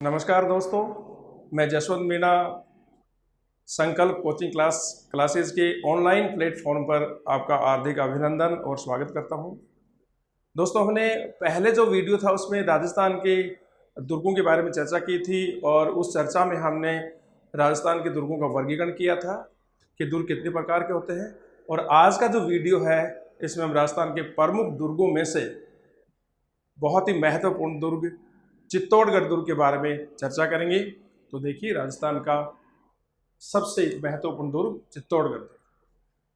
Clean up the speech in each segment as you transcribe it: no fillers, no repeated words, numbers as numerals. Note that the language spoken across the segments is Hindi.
नमस्कार दोस्तों, मैं जसवंत मीणा संकल्प कोचिंग क्लासेस के ऑनलाइन प्लेटफॉर्म पर आपका हार्दिक अभिनंदन और स्वागत करता हूं। दोस्तों, हमने पहले जो वीडियो था उसमें राजस्थान के दुर्गों के बारे में चर्चा की थी और उस चर्चा में हमने राजस्थान के दुर्गों का वर्गीकरण किया था कि दुर्ग कितने प्रकार के होते हैं। और आज का जो वीडियो है इसमें हम राजस्थान के प्रमुख दुर्गों में से बहुत ही महत्वपूर्ण दुर्ग चित्तौड़गढ़ दुर्ग के बारे में चर्चा करेंगे। तो देखिए, राजस्थान का सबसे महत्वपूर्ण दुर्ग चित्तौड़गढ़ दुर्ग।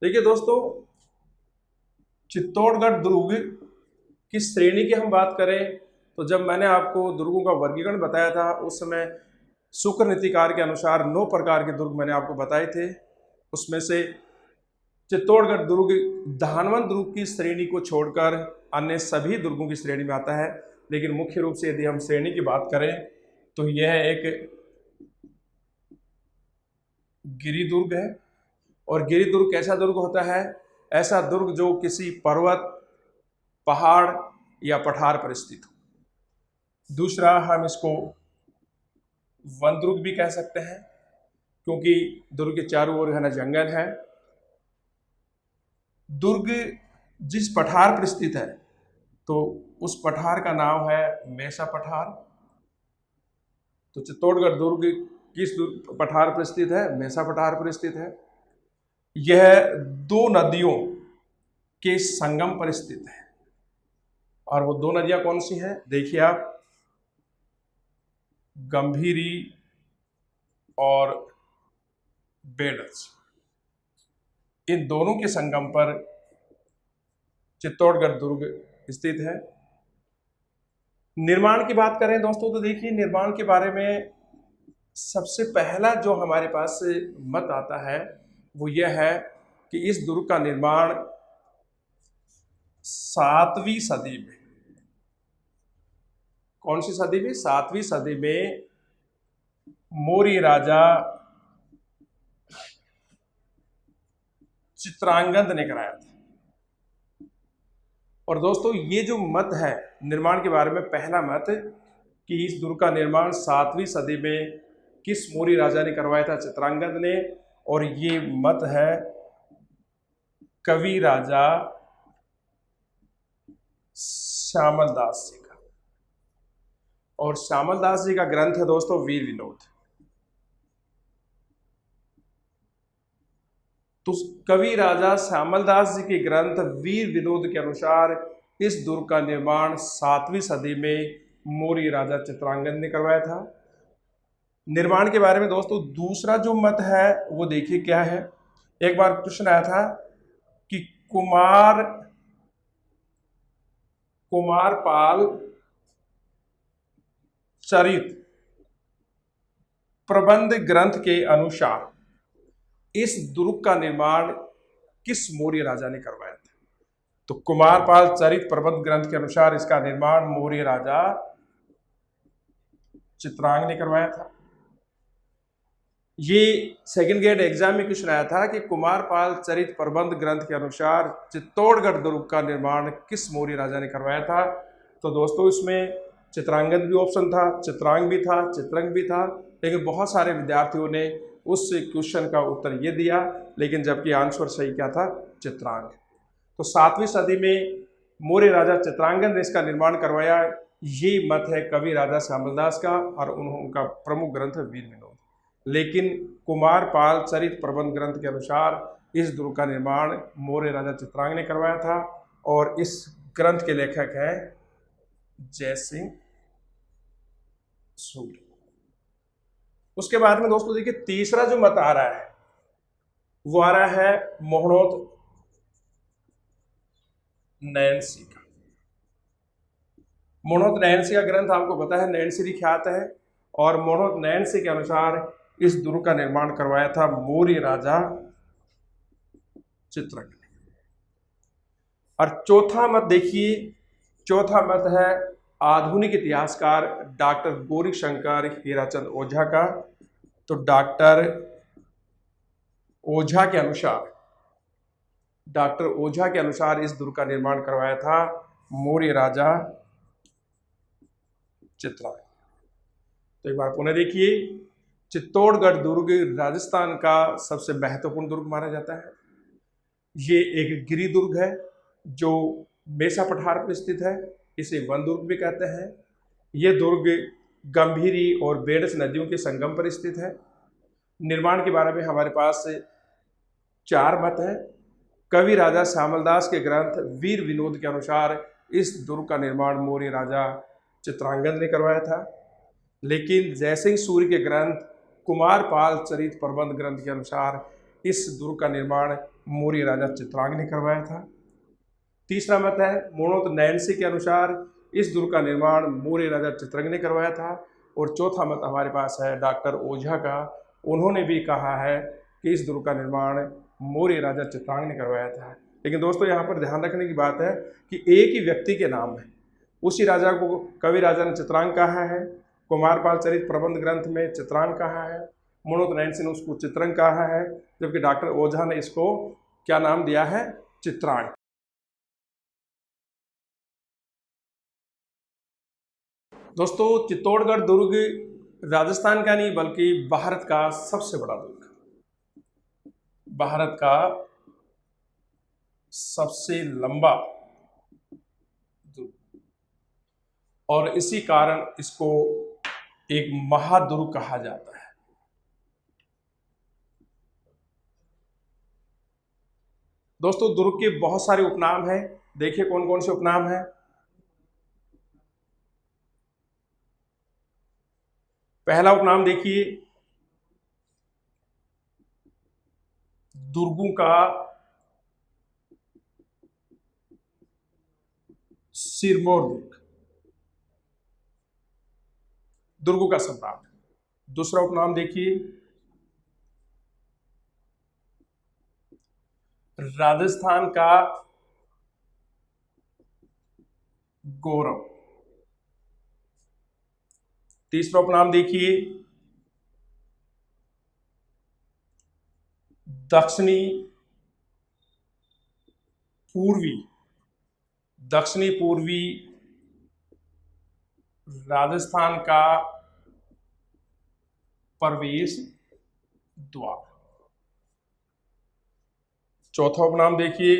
देखिए दोस्तों, चित्तौड़गढ़ दुर्ग की श्रेणी की हम बात करें तो जब मैंने आपको दुर्गों का वर्गीकरण बताया था उस समय शुक्र नीतिकार के अनुसार 9 प्रकार के दुर्ग मैंने आपको बताए थे। उसमें से चित्तौड़गढ़ दुर्ग धानवंत दुर्ग की श्रेणी को छोड़कर अन्य सभी दुर्गों की श्रेणी में आता है। लेकिन मुख्य रूप से यदि हम श्रेणी की बात करें तो यह एक गिरि दुर्ग है। और गिरि दुर्ग कैसा दुर्ग होता है? ऐसा दुर्ग जो किसी पर्वत, पहाड़ या पठार पर स्थित हो। दूसरा, हम इसको वन दुर्ग भी कह सकते हैं क्योंकि दुर्ग के चारों ओर घना जंगल है। दुर्ग जिस पठार पर स्थित है तो उस पठार का नाम है मेसा पठार। तो चित्तौड़गढ़ दुर्ग किस पठार पर स्थित है? मेसा पठार पर स्थित है। यह 2 नदियों के संगम पर स्थित है। और वो 2 नदियां कौन सी हैं? देखिए आप, गंभीरी और बेडस, इन दोनों के संगम पर चित्तौड़गढ़ दुर्ग स्थित है। निर्माण की बात करें दोस्तों तो देखिए, निर्माण के बारे में सबसे पहला जो हमारे पास मत आता है वो यह है कि इस दुर्ग का निर्माण 7वीं सदी में, कौन सी सदी में? 7वीं सदी में मौर्य राजा चित्रांगद ने कराया था। और दोस्तों, ये जो मत है निर्माण के बारे में, पहला मत कि इस दुर्ग का निर्माण 7वीं सदी में किस मौर्य राजा ने करवाया था? चित्रांगद ने। और ये मत है कवि राजा श्यामल दास जी का। और श्यामल दास जी का ग्रंथ है दोस्तों वीर विनोद। तो कवि राजा श्यामल दास जी के ग्रंथ वीर विनोद के अनुसार इस दुर्ग का निर्माण 7वीं सदी में मौर्य राजा चित्रांगद ने करवाया था। निर्माण के बारे में दोस्तों दूसरा जो मत है वो देखिए क्या है। एक बार प्रश्न आया था कि कुमारपाल चरित प्रबंध ग्रंथ के अनुसार इस दुर्ग का निर्माण किस मौर्य राजा ने करवाया था? तो कुमारपाल चरित प्रबंध ग्रंथ के अनुसार इसका निर्माण मौर्य राजा चित्रांगद ने करवाया था। ये सेकंड ग्रेड एग्जाम में क्वेश्चन आया था कि कुमारपाल चरित प्रबंध ग्रंथ के अनुसार चित्तौड़गढ़ दुर्ग का निर्माण किस मौर्य राजा ने करवाया था? तो दोस्तों इसमें चित्रांगद भी ऑप्शन था, चित्रांग भी था, चित्रंग भी था, लेकिन बहुत सारे विद्यार्थियों ने उस क्वेश्चन का उत्तर ये दिया, लेकिन जबकि आंसर सही क्या था? चित्रांग। तो 7वीं सदी में मौर्य राजा चित्रांगद ने इसका निर्माण करवाया, ये मत है कवि राजा श्यामल दास का और उनका प्रमुख ग्रंथ है वीर विनोद। लेकिन कुमारपाल चरित प्रबंध ग्रंथ के अनुसार इस दुर्ग का निर्माण मौर्य राजा चित्रांगद ने करवाया था और इस ग्रंथ के लेखक हैं जय सिंह सूर्य। उसके बाद में दोस्तों देखिए, तीसरा जो मत आ रहा है वो आ रहा है मोहनोत नैनसी का। मोहनोत नैनसी का ग्रंथ आपको पता है नैनसी ख्यात है। और मोहनोत नैनसी के अनुसार इस दुर्ग का निर्माण करवाया था मौर्य राजा चित्रंगद ने। और चौथा मत देखिए, चौथा मत है आधुनिक इतिहासकार डॉक्टर गौरीशंकर हीराचंद ओझा का। तो डॉक्टर ओझा के अनुसार इस दुर्ग का निर्माण करवाया था मौर्य राजा चित्रांगद। तो एक बार पुनः देखिए, चित्तौड़गढ़ दुर्ग राजस्थान का सबसे महत्वपूर्ण दुर्ग माना जाता है। ये एक गिरी दुर्ग है जो मेसा पठार पर स्थित है। इसे वन दुर्ग भी कहते हैं। ये दुर्ग गंभीरी और बेडस नदियों के संगम पर स्थित है। निर्माण के बारे में हमारे पास 4 मत हैं। कवि राजा श्यामलदास के ग्रंथ वीर विनोद के अनुसार इस दुर्ग का निर्माण मौर्य राजा चित्रांगद ने करवाया था, लेकिन जयसिंह सूर्य के ग्रंथ कुमारपाल चरित प्रबंध ग्रंथ के अनुसार इस दुर्ग का निर्माण मौर्य राजा चित्रांगद ने करवाया था। तीसरा मत है मोणोत नैन्सी के अनुसार इस दुर्ग का निर्माण मौर्य राजा चित्रांगद ने करवाया था। और चौथा मत हमारे पास है डॉक्टर ओझा का। उन्होंने भी कहा है कि इस दुर्ग का निर्माण मौर्य राजा चित्रांगद ने करवाया था। लेकिन दोस्तों यहाँ पर ध्यान रखने की बात है कि एक ही व्यक्ति के नाम है, उसी राजा को कवि राजा ने चित्रांग कहा है, कुमारपाल चरित प्रबंध ग्रंथ में चित्रांग कहा है, मोणोत नैन्सी ने उसको चित्रंग कहा है, जबकि डॉक्टर ओझा ने इसको क्या नाम दिया है, चित्रांग। दोस्तों चित्तौड़गढ़ दुर्ग राजस्थान का नहीं बल्कि भारत का सबसे बड़ा दुर्ग, भारत का सबसे लंबा दुर्ग, और इसी कारण इसको एक महादुर्ग कहा जाता है। दोस्तों दुर्ग के बहुत सारे उपनाम हैं। देखिए कौन कौन से उपनाम हैं। पहला उपनाम देखिए, दुर्गों का सिरमौर दुर्ग, दुर्गों का सम्राट। दूसरा उपनाम देखिए, राजस्थान का गौरव। तीसरा उपनाम देखिए, दक्षिणी पूर्वी, दक्षिणी पूर्वी राजस्थान का प्रवेश द्वार। चौथा उपनाम देखिए,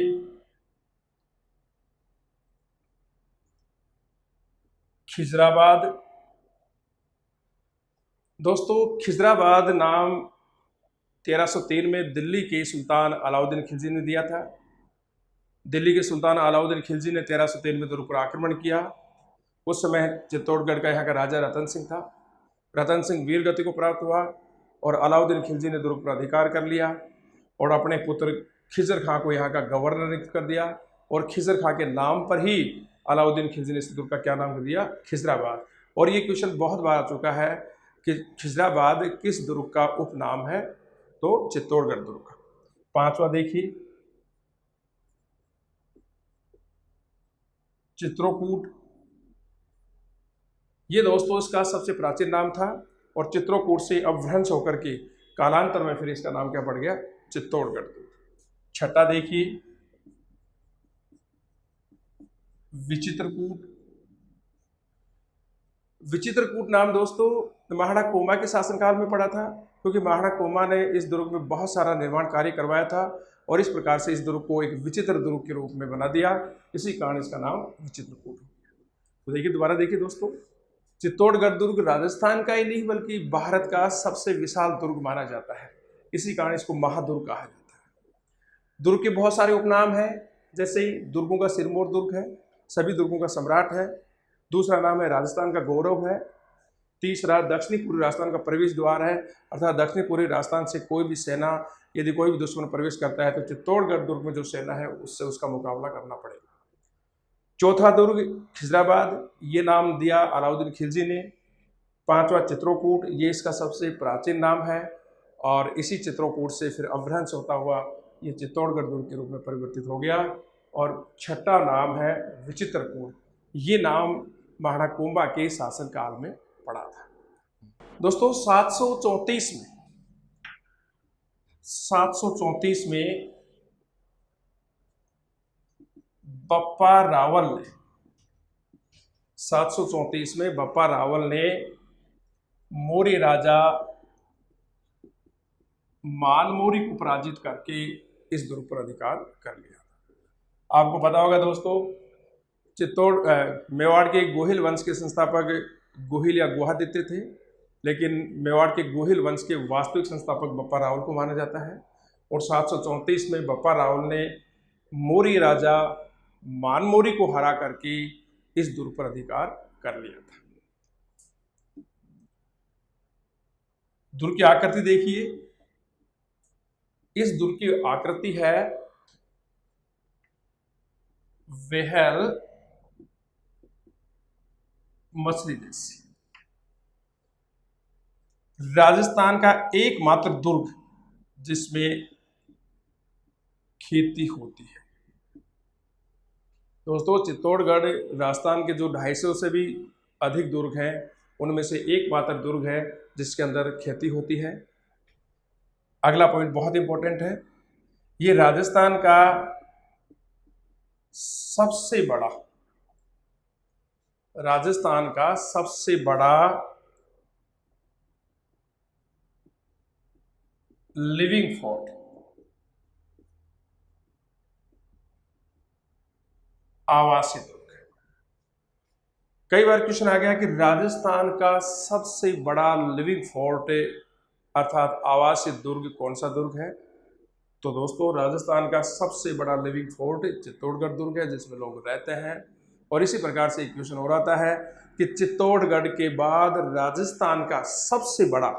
खिजराबाद। दोस्तों खिजराबाद नाम 1303 में दिल्ली के सुल्तान अलाउद्दीन खिलजी ने दिया था। दिल्ली के सुल्तान अलाउद्दीन खिलजी ने 1303 में दुर्ग पर आक्रमण किया। उस समय चित्तौड़गढ़ का यहाँ का राजा रतन सिंह था। रतन सिंह वीर गति को प्राप्त हुआ और अलाउद्दीन खिलजी ने दुर्ग पर अधिकार कर लिया और अपने पुत्र खिजर खां को यहाँ का गवर्नर नियुक्त कर दिया। और खिजर खां के नाम पर ही अलाउद्दीन खिलजी ने इस दुर्ग का क्या नाम कर दिया, खिजराबाद। और ये क्वेश्चन बहुत बार आ चुका है कि खिजराबाद किस दुर्ग का उपनाम है, तो चित्तौड़गढ़ दुर्ग का। पांचवा देखिए, चित्रोकूट। ये दोस्तों इसका सबसे प्राचीन नाम था और चित्रोकूट से अपभ्रंश होकर के कालांतर में फिर इसका नाम क्या पड़ गया, चित्तौड़गढ़। छठा देखिए, विचित्रकूट। विचित्रकूट नाम दोस्तों महाराणा कोमा के शासनकाल में पड़ा था, क्योंकि महाराणा कोमा ने इस दुर्ग में बहुत सारा निर्माण कार्य करवाया था और इस प्रकार से इस दुर्ग को एक विचित्र दुर्ग के रूप में बना दिया। इसी कारण इसका नाम विचित्रकूट हो गया। तो देखिए दोबारा देखिए दोस्तों, चित्तौड़गढ़ दुर्ग राजस्थान का ही नहीं बल्कि भारत का सबसे विशाल दुर्ग माना जाता है। इसी कारण इसको महादुर्ग कहा जाता है। दुर्ग के बहुत सारे उपनाम हैं, जैसे ही दुर्गों का सिरमौर दुर्ग है, सभी दुर्गों का सम्राट है। दूसरा नाम है राजस्थान का गौरव है। तीसरा दक्षिणी पूर्वी राजस्थान का प्रवेश द्वार है, अर्थात दक्षिणी पूर्वी राजस्थान से कोई भी सेना यदि कोई भी दुश्मन प्रवेश करता है तो चित्तौड़गढ़ दुर्ग में जो सेना है उससे उसका मुकाबला करना पड़ेगा। चौथा दुर्ग खिजराबाद, ये नाम दिया अलाउद्दीन खिलजी ने। पांचवा चित्रोकूट, ये इसका सबसे प्राचीन नाम है और इसी चित्रोकूट से फिर अपभ्रंश होता हुआ ये चित्तौड़गढ़ दुर्ग के रूप में परिवर्तित हो गया। और छठा नाम है विचित्रकूट, ये नाम महाराणा कुंभा के शासनकाल में पड़ा था। दोस्तों 734 में बप्पा रावल ने 734 में बप्पा रावल ने मौर्य राजा मानमोरी को पराजित करके इस दुर्ग पर अधिकार कर लिया। आपको पता होगा दोस्तों, मेवाड़ के गोहिल वंश के संस्थापक गोहिल या गुहादित्य थे, लेकिन मेवाड़ के गोहिल वंश के वास्तविक संस्थापक बप्पा रावल को माना जाता है। और 734 में बप्पा रावल ने मौर्य राजा मानमोरी को हरा करके इस दुर्ग पर अधिकार कर लिया था। दुर्ग की आकृति देखिए, इस दुर्ग की आकृति है वेहल मछली जैसी। राजस्थान का एकमात्र दुर्ग जिसमें खेती होती है। दोस्तों, चित्तौड़गढ़ राजस्थान के जो 250 से भी अधिक दुर्ग हैं उनमें से एकमात्र दुर्ग है जिसके अंदर खेती होती है। अगला पॉइंट बहुत इंपॉर्टेंट है, ये राजस्थान का सबसे बड़ा लिविंग फोर्ट, आवासीय दुर्ग। कई बार क्वेश्चन आ गया कि राजस्थान का सबसे बड़ा लिविंग फोर्ट अर्थात आवासीय दुर्ग कौन सा दुर्ग है। तो दोस्तों, राजस्थान का सबसे बड़ा लिविंग फोर्ट चित्तौड़गढ़ दुर्ग है जिसमें लोग रहते हैं। और इसी प्रकार से एक क्वेश्चन हो रहा है कि चित्तौड़गढ़ के बाद राजस्थान का सबसे बड़ा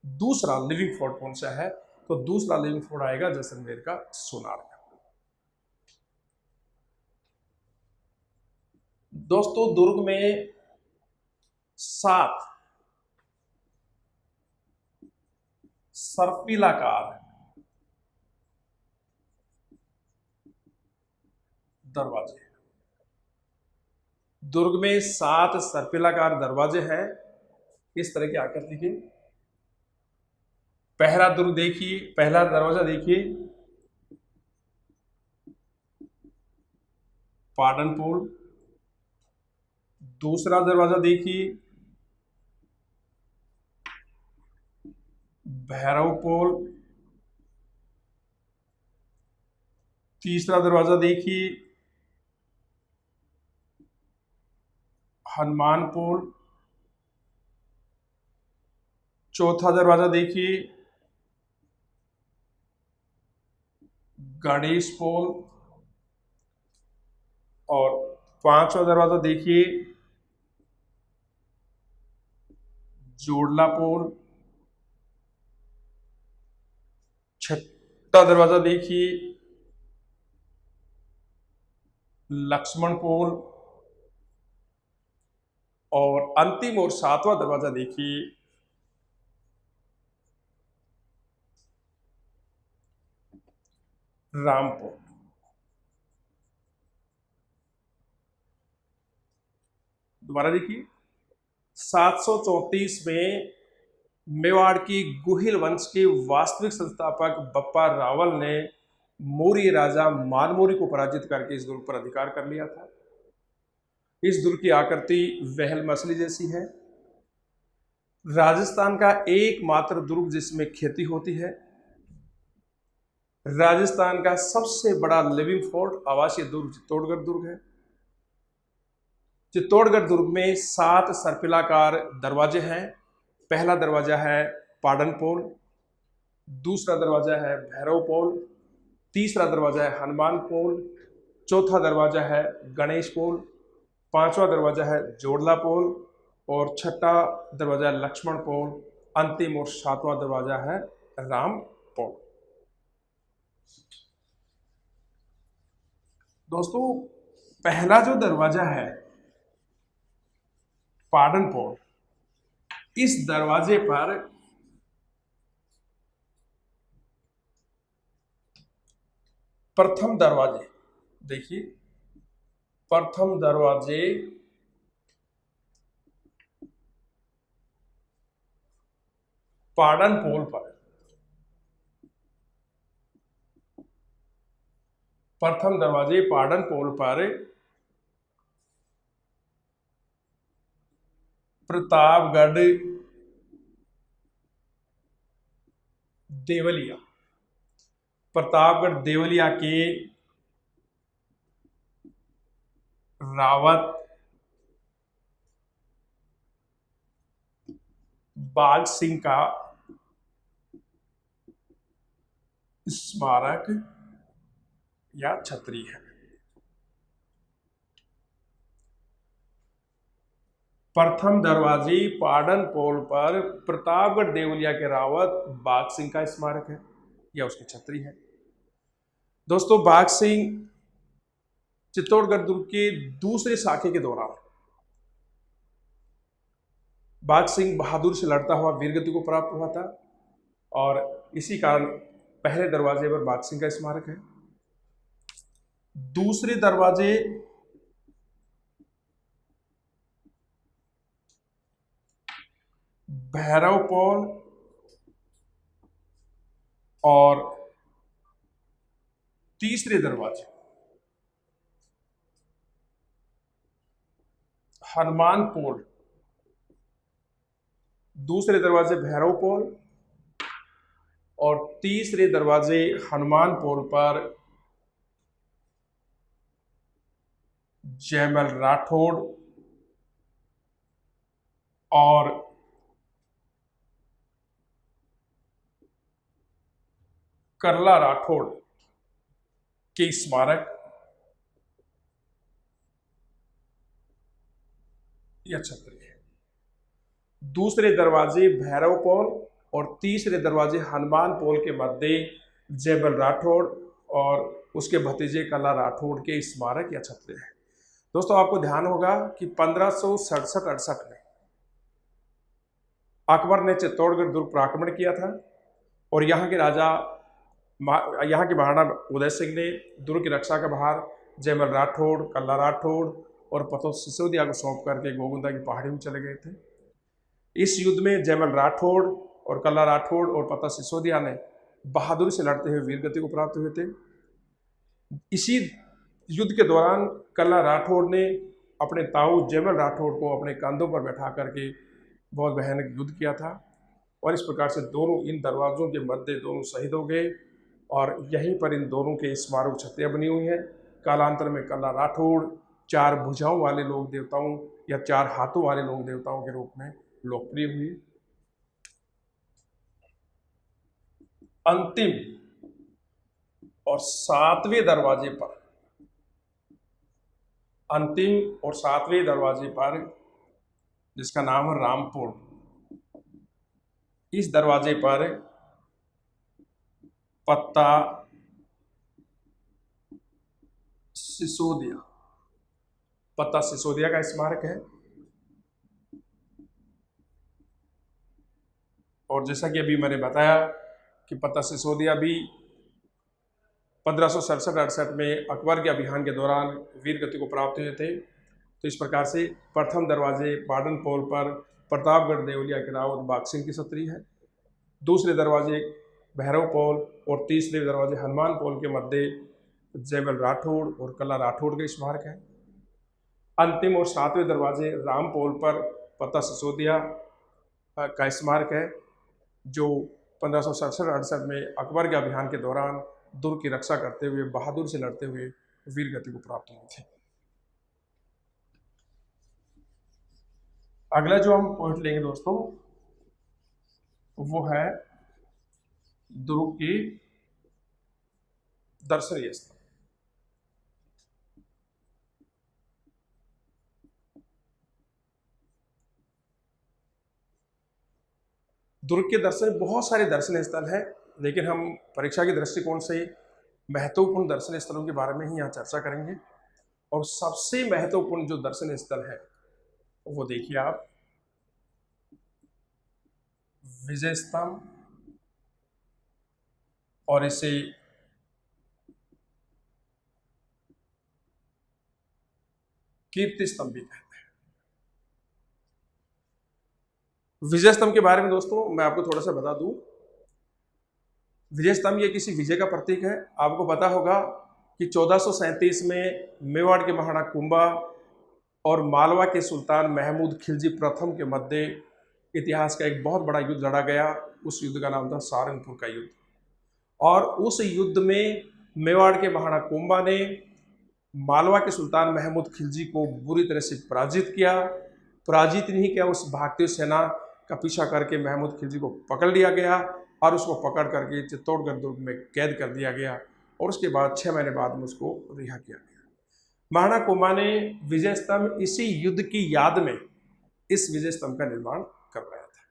दूसरा लिविंग फोर्ट कौन सा है। तो दूसरा लिविंग फोर्ट आएगा जैसलमेर का सोनार। दोस्तों, दुर्ग में 7 सर्पिलाकार दरवाजे, दुर्ग में 7 सर्पिलाकार दरवाजे हैं। इस तरह की आकृति के। पहला दुर्ग देखिए, पहला दरवाजा देखिए, पाटनपोल। दूसरा दरवाजा देखिए, भैरवपोल। तीसरा दरवाजा देखिए, हनुमानपोल। चौथा दरवाजा देखिए, गणेशपोल। और 5वां दरवाजा देखिए, जोड़लापोल। 6ठा दरवाजा देखिए, लक्ष्मणपोल। और अंतिम और 7वां दरवाजा देखिए, रामपोल। दोबारा देखिए, 734 में मेवाड़ की गुहिल वंश के वास्तविक संस्थापक बप्पा रावल ने मौर्य राजा मानमोरी को पराजित करके इस दुर्ग पर अधिकार कर लिया था। इस दुर्ग की आकृति वेहल मछली जैसी है। राजस्थान का एकमात्र दुर्ग जिसमें खेती होती है। राजस्थान का सबसे बड़ा लिविंग फोर्ट आवासीय दुर्ग चित्तौड़गढ़ दुर्ग है। चित्तौड़गढ़ दुर्ग में 7 सर्पिलाकार दरवाजे हैं। पहला दरवाजा है पाटनपोल, दूसरा दरवाजा है भैरवपोल, तीसरा दरवाजा है हनुमानपोल, चौथा दरवाजा है गणेशपोल, 5वां दरवाजा है जोड़लापोल और 6ठा दरवाजा है लक्ष्मणपोल। अंतिम और 7वां दरवाजा है रामपोल। दोस्तों, पहला जो दरवाजा है पाटनपोल, इस दरवाजे पर प्रथम दरवाजे देखिए, प्रथम दरवाजे पाटनपोल पर, प्रथम दरवाजे पाटनपोल पर प्रतापगढ़ देवलिया, प्रतापगढ़ देवलिया के रावत बाघ सिंह का स्मारक या छतरी है। प्रथम दरवाजे पाटन पोल पर प्रतापगढ़ देवलिया के रावत बाघ सिंह का स्मारक है या उसकी छतरी है। दोस्तों, बाघ सिंह चित्तौड़गढ़ दुर्ग के दूसरे साखे के दौरान बाघ सिंह बहादुर से लड़ता हुआ वीरगति को प्राप्त हुआ था और इसी कारण पहले दरवाजे पर बाघ सिंह का स्मारक है। दूसरे दरवाजे भैरव पौल और तीसरे दरवाजे हनुमान पोल। दूसरे दरवाजे भैरव पोल और तीसरे दरवाजे हनुमान पोल पर जयमल राठौड़ और करला राठौड़ के स्मारक या छतरी है। दूसरे दरवाजे भैरव पोल और तीसरे दरवाजे हनुमान पोल के मध्य जयमल राठौड़ और उसके भतीजे कला राठौड़ के स्मारक या छतरी है। दोस्तों, आपको ध्यान होगा कि 1567-68 में अकबर ने चित्तौड़गढ़ दुर्ग पर आक्रमण किया था और यहाँ के महाराणा उदय सिंह ने दुर्ग की रक्षा का भार जयमल राठौड़, कल्ला राठौड़ और पतो सिसोदिया को सौंप करके गोविंदा की पहाड़ी में चले गए थे। इस युद्ध में जयमल राठौड़ और कल्ला राठौड़ और पता सिसोदिया ने बहादुरी से लड़ते हुए वीरगति को प्राप्त हुए थे। इसी युद्ध के दौरान कल्ला राठौड़ ने अपने ताऊ जयमल राठौड़ को अपने कंधों पर बैठा करके बहुत भयानक युद्ध किया था और इस प्रकार से दोनों इन दरवाजों के मध्य दोनों शहीद हो गए और यहीं पर इन दोनों के स्मारक छतरियाँ बनी हुई हैं। कालांतर में कल्ला राठौड़ 4 भुजाओं वाले लोक देवताओं या 4 हाथों वाले लोक देवताओं के रूप में लोकप्रिय हुई। अंतिम और सातवें दरवाजे पर जिसका नाम है रामपुर, इस दरवाजे पर पत्ता सिसोदिया का स्मारक है। और जैसा कि अभी मैंने बताया कि पत्ता सिसोदिया भी 1567-68 में अकबर के अभियान के दौरान वीरगति को प्राप्त हुए थे। तो इस प्रकार से प्रथम दरवाजे पाटन पोल पर प्रतापगढ़ देवलिया के रावत बाघ सिंह की छतरी है। दूसरे दरवाजे भैरव पोल और तीसरे दरवाजे हनुमान पोल के मध्य जयमल राठौड़ और कला राठौड़ के स्मारक है। अंतिम और सातवें दरवाजे राम पोल पर पत्ता सिसोदिया का स्मारक है, जो 1567-68 में अकबर के अभियान के दौरान दुर्ग की रक्षा करते हुए बहादुर से लड़ते हुए वीरगति को प्राप्त हुए थे। अगला जो हम पॉइंट लेंगे दोस्तों वो है दुर्ग के दर्शनीय स्थल। दुर्ग के दर्शन बहुत सारे दर्शनीय स्थल हैं, लेकिन हम परीक्षा के दृष्टिकोण से महत्वपूर्ण दर्शनीय स्थलों के बारे में ही यहाँ चर्चा करेंगे। और सबसे महत्वपूर्ण जो दर्शनीय स्थल है वो देखिए आप, विजय स्तंभ, और इसे कीर्ति स्तंभ भी कहते हैं। विजय स्तंभ के बारे में दोस्तों मैं आपको थोड़ा सा बता दूं। विजय स्तंभ ये किसी विजय का प्रतीक है। आपको पता होगा कि 1437 में मेवाड़ के महाराणा कुंभा और मालवा के सुल्तान महमूद खिलजी प्रथम के मध्य इतिहास का एक बहुत बड़ा युद्ध लड़ा गया। उस युद्ध का नाम था सारंगपुर का युद्ध। और उस युद्ध में मेवाड़ के महाराणा कुंभा ने मालवा के सुल्तान महमूद खिलजी को बुरी तरह से पराजित किया। पराजित नहीं किया, उस भारतीय सेना का पीछा करके महमूद खिलजी को पकड़ लिया गया और उसको पकड़ करके चित्तौड़गढ़ दुर्ग में कैद कर दिया गया और उसके बाद 6 महीने बाद में उसको रिहा किया गया। महाराणा कुंभा ने विजय स्तंभ इसी युद्ध की याद में इस विजय स्तंभ का निर्माण करवाया था।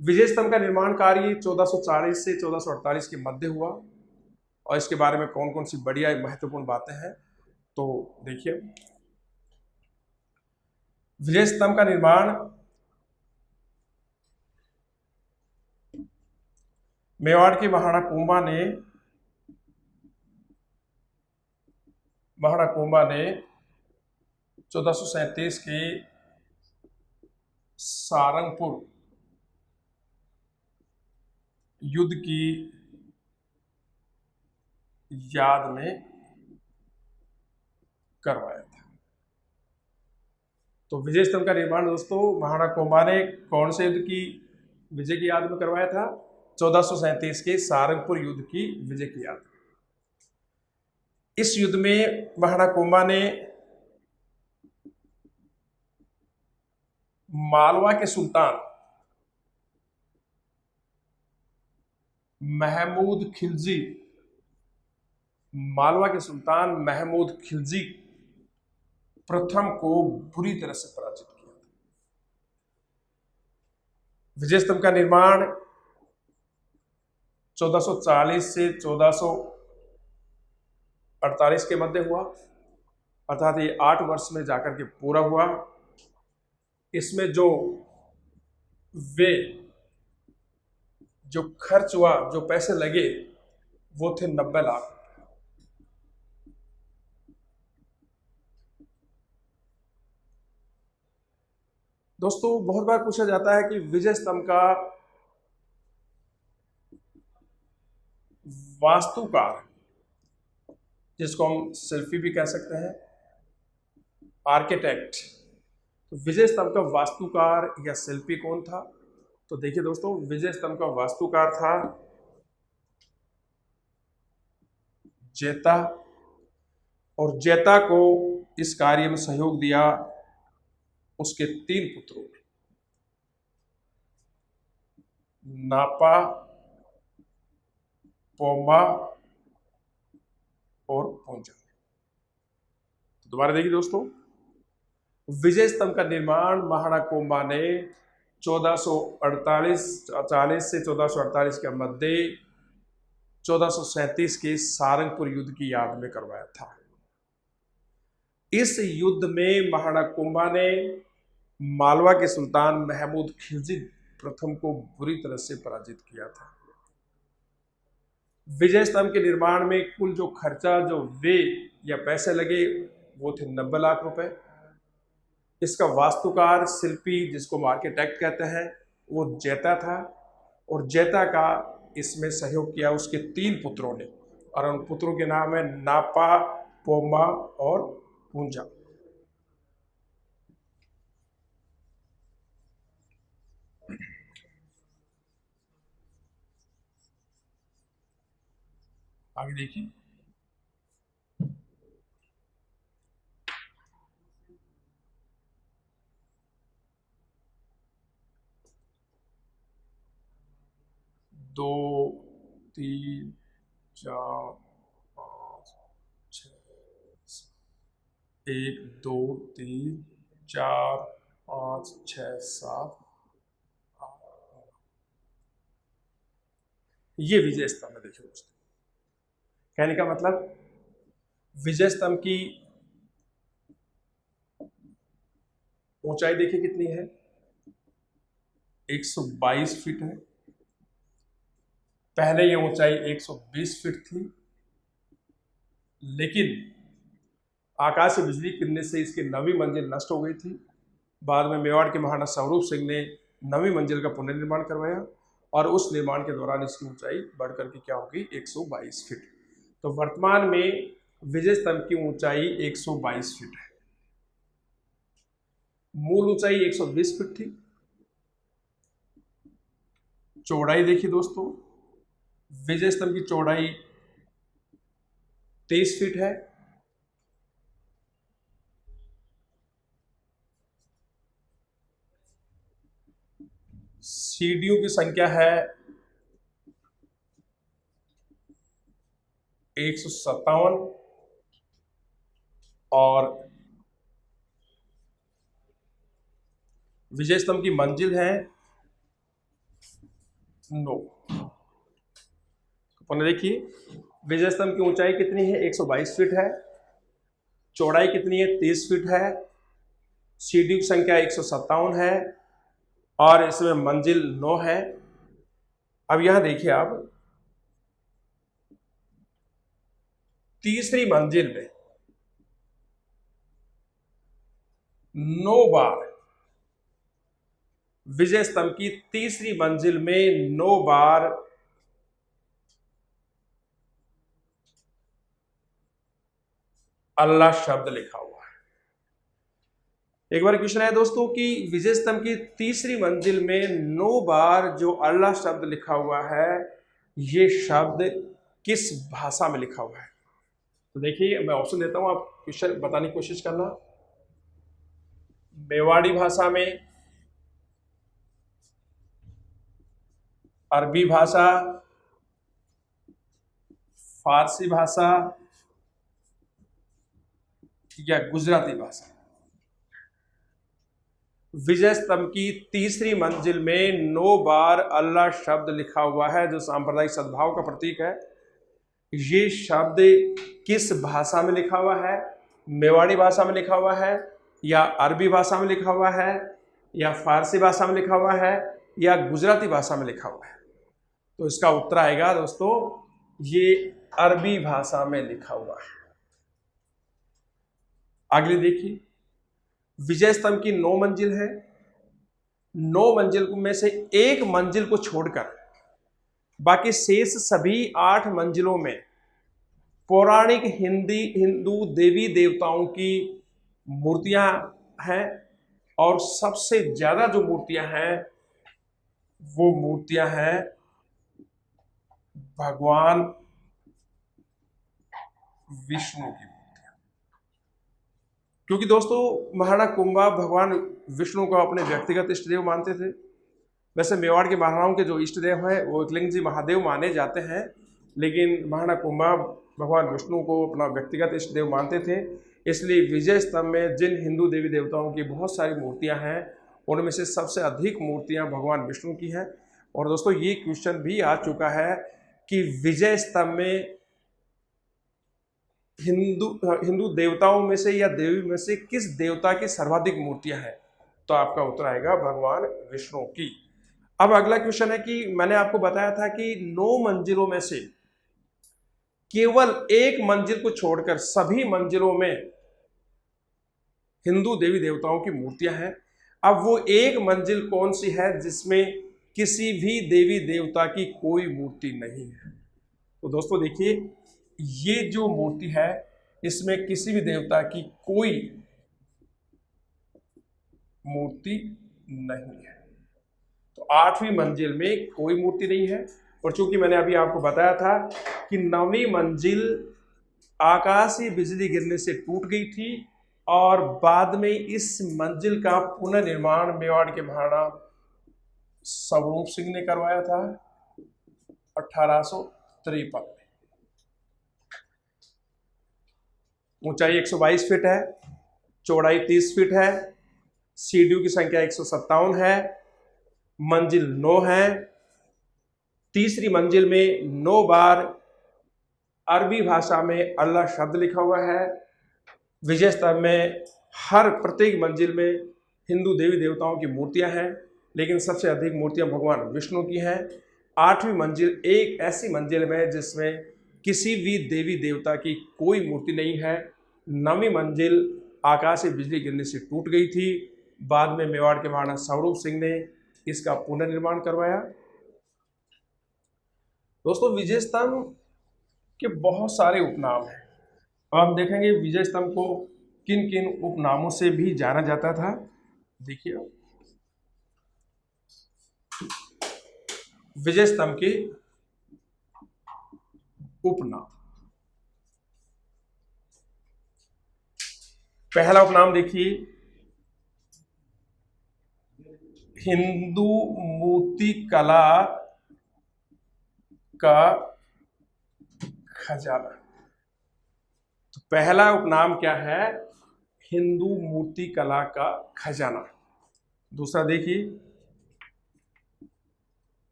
विजय स्तंभ का निर्माण कार्य 1440 से 1448 के मध्य हुआ और इसके बारे में कौन कौन सी बढ़िया महत्वपूर्ण बातें हैं तो देखिए। विजय स्तंभ का निर्माण मेवाड़ के महाराणा कुंभा ने 1437 के सारंगपुर युद्ध की याद में करवाया था। तो विजय स्तंभ का निर्माण दोस्तों महाराणा कुंभा ने कौन से युद्ध की विजय की याद में करवाया था? 1437 के सारंगपुर युद्ध की विजय की याद। इस युद्ध में महाराणा कुंभा ने मालवा के सुल्तान महमूद खिलजी प्रथम को बुरी तरह से पराजित किया। विजय स्तंभ का निर्माण 1440 से 1448 के मध्य हुआ, अर्थात ये 8 वर्ष में जाकर के पूरा हुआ। इसमें जो खर्च हुआ, जो पैसे लगे वो थे 90 लाख। दोस्तों बहुत बार पूछा जाता है कि विजय स्तंभ का वास्तुकार, जिसको हम शिल्पी भी कह सकते हैं, आर्किटेक्ट, तो विजय स्तंभ का वास्तुकार या शिल्पी कौन था? तो देखिए दोस्तों, विजय स्तंभ का वास्तुकार था जैता, और जैता को इस कार्य में सहयोग दिया उसके 3 पुत्रों ने, नापा, पोमा और पूंजा। तो दोबारा देखिए दोस्तों, विजय स्तंभ का निर्माण महाराणा कुंभा ने 1440 से 1448 के मध्य 1437 के सारंगपुर युद्ध की याद में करवाया था। इस युद्ध में महाराणा कुंभा ने मालवा के सुल्तान महमूद खिलजी प्रथम को बुरी तरह से पराजित किया था। विजय स्तंभ के निर्माण में कुल जो खर्चा, जो व्यय या पैसे लगे वो थे 90 लाख रुपए। इसका वास्तुकार, शिल्पी, जिसको हम आर्किटेक्ट कहते हैं, वो जैता था, और जैता का इसमें सहयोग किया उसके 3 पुत्रों ने, और उन पुत्रों के नाम है नापा, पोमा और पूंजा। आगे देखिए, दो, 3, 4, 5, 6, 1, 2, 3, 4, 5, 6, 7, 8। ये विजय स्तंभ है। देखिए दोस्तों, कहने का मतलब विजय स्तंभ की ऊंचाई देखिए कितनी है, 122 फीट है। पहले ये ऊंचाई 120 फीट थी, लेकिन आकाश से बिजली गिरने से इसकी 9वीं मंजिल नष्ट हो गई थी। बाद में मेवाड़ के महाराणा स्वरूप सिंह ने 9वीं मंजिल का पुनर्निर्माण करवाया, और उस निर्माण के दौरान इसकी ऊंचाई बढ़कर के क्या होगी, 122 फीट। तो वर्तमान में विजय स्तंभ की ऊंचाई 122 फीट है। मूल ऊंचाई 120 फीट थी, चौड़ाई देखिए दोस्तों, विजय स्तंभ की चौड़ाई 23 फीट है। सीढ़ियों की संख्या है 157 और विजय स्तंभ की मंजिल है 9। पुनः देखिए, विजय स्तंभ की ऊंचाई कितनी है? 122 फीट है। चौड़ाई कितनी है? 30 फीट है। सीढ़ियों की संख्या 157 है और इसमें मंजिल 9 है। अब यहां देखिए आप, तीसरी मंजिल में 9 बार, विजय स्तंभ की तीसरी मंजिल में 9 बार अल्लाह शब्द लिखा हुआ है। एक बार क्वेश्चन है दोस्तों कि विजय स्तंभ की तीसरी मंजिल में 9 बार जो अल्लाह शब्द लिखा हुआ है, ये शब्द किस भाषा में लिखा हुआ है? तो देखिए, मैं ऑप्शन देता हूं, आप क्वेश्चन बताने की कोशिश करना। मेवाड़ी भाषा में, अरबी भाषा, फारसी भाषा या गुजराती भाषा। विजय स्तंभ की तीसरी मंजिल में 9 बार अल्लाह शब्द लिखा हुआ है, जो सांप्रदायिक सद्भाव का प्रतीक है। ये शब्द किस भाषा में लिखा हुआ है? मेवाड़ी भाषा में लिखा हुआ है, या अरबी भाषा में लिखा हुआ है, या फारसी भाषा में लिखा हुआ है, या गुजराती भाषा में लिखा हुआ है? तो इसका उत्तर आएगा दोस्तों, ये अरबी भाषा में लिखा हुआ है। अगली देखिए, विजय स्तंभ की 9 मंजिल है। 9 मंजिल में से एक मंजिल को छोड़कर बाकी शेष सभी 8 मंजिलों में पौराणिक हिंदू देवी देवताओं की मूर्तियां हैं, और सबसे ज्यादा जो मूर्तियां हैं वो मूर्तियां हैं भगवान विष्णु की। क्योंकि दोस्तों, महाराणा कुंभा भगवान विष्णु को अपने व्यक्तिगत इष्ट देव मानते थे। वैसे मेवाड़ के महाराणाओं के जो इष्ट देव हैं वो एकलिंग जी महादेव माने जाते हैं, लेकिन महाराणा कुंभा भगवान विष्णु को अपना व्यक्तिगत इष्ट देव मानते थे। इसलिए विजय स्तंभ में जिन हिंदू देवी देवताओं की बहुत सारी मूर्तियां हैं, उनमें से सबसे अधिक मूर्तियां भगवान विष्णु की हैं। और दोस्तों, ये क्वेश्चन भी आ चुका है कि विजय स्तंभ में हिंदू देवताओं में से या देवी में से किस देवता की सर्वाधिक मूर्तियां हैं? तो आपका उत्तर आएगा भगवान विष्णु की। अब अगला क्वेश्चन है कि मैंने आपको बताया था कि 9 मंजिलों में से केवल एक मंजिल को छोड़कर सभी मंजिलों में हिंदू देवी देवताओं की मूर्तियां हैं। अब वो एक मंजिल कौन सी है जिसमें किसी भी देवी देवता की कोई मूर्ति नहीं है? तो दोस्तों देखिए, ये जो मूर्ति है इसमें किसी भी देवता की कोई मूर्ति नहीं है। तो 8वीं मंजिल में कोई मूर्ति नहीं है। और चूंकि मैंने अभी आपको बताया था कि 9वीं मंजिल आकाशीय बिजली गिरने से टूट गई थी, और बाद में इस मंजिल का पुनर्निर्माण मेवाड़ के महाराणा स्वरूप सिंह ने करवाया था 1853 में। ऊंचाई 122 फीट है, चौड़ाई 30 फीट है, सीढ़ियों की संख्या 157 है, मंजिल 9 है। तीसरी मंजिल में 9 बार अरबी भाषा में अल्लाह शब्द लिखा हुआ है। विजय स्तंभ में हर प्रत्येक मंजिल में हिंदू देवी देवताओं की मूर्तियां हैं, लेकिन सबसे अधिक मूर्तियां भगवान विष्णु की हैं। 8वीं मंजिल एक ऐसी मंजिल में जिसमें किसी भी देवी देवता की कोई मूर्ति नहीं है। 9वीं मंजिल आकाशीय बिजली गिरने से टूट गई थी, बाद में मेवाड़ के महाराणा स्वरूप सिंह ने इसका पुनर्निर्माण करवाया। दोस्तों, विजय स्तंभ के बहुत सारे उपनाम हैं। अब हम देखेंगे विजय स्तंभ को किन किन उपनामों से भी जाना जाता था। देखिए, विजय स्तंभ के उपनाम। पहला उपनाम देखिए, हिंदू मूर्ति कला का खजाना। तो पहला उपनाम क्या है? हिंदू मूर्ति कला का खजाना। दूसरा देखिए,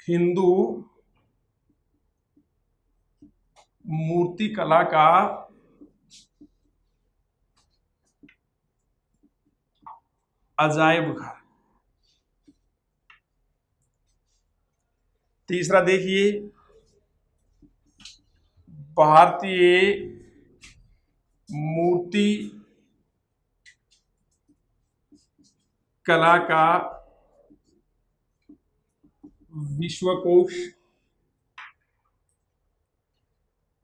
हिंदू मूर्ति कला का अजायब घर। तीसरा देखिए, भारतीय मूर्ति कला का विश्वकोश।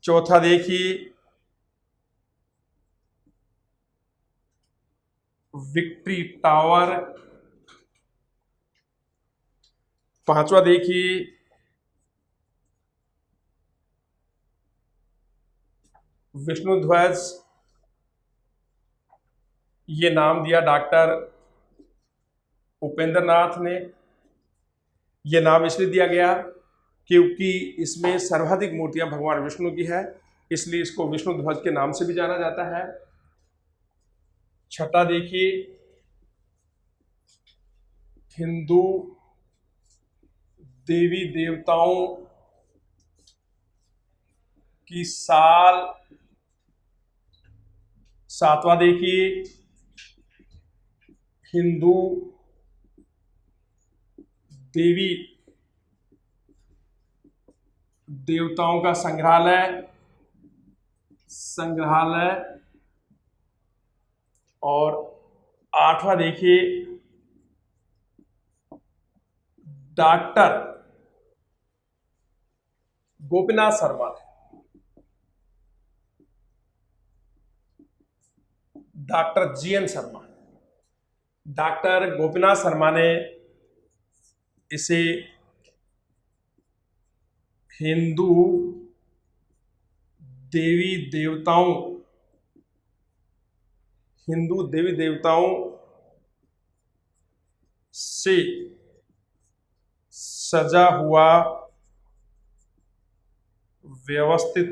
चौथा देखिए, विक्ट्री टावर। पांचवा देखिए, विष्णु ध्वज। ये नाम दिया डॉक्टर उपेंद्र नाथ ने। यह नाम इसलिए दिया गया क्योंकि इसमें सर्वाधिक मूर्तियां भगवान विष्णु की है, इसलिए इसको विष्णु ध्वज के नाम से भी जाना जाता है। छठा देखिए, हिंदू देवी देवताओं की साल। सातवां देखिए, हिंदू देवी देवताओं का संग्रहालय। और आठवां देखिए, डॉक्टर गोपीनाथ शर्मा ने doctor GN Sharma, doctor Gopinath Sharma ने इसे हिंदू देवी देवताओं से सजा हुआ व्यवस्थित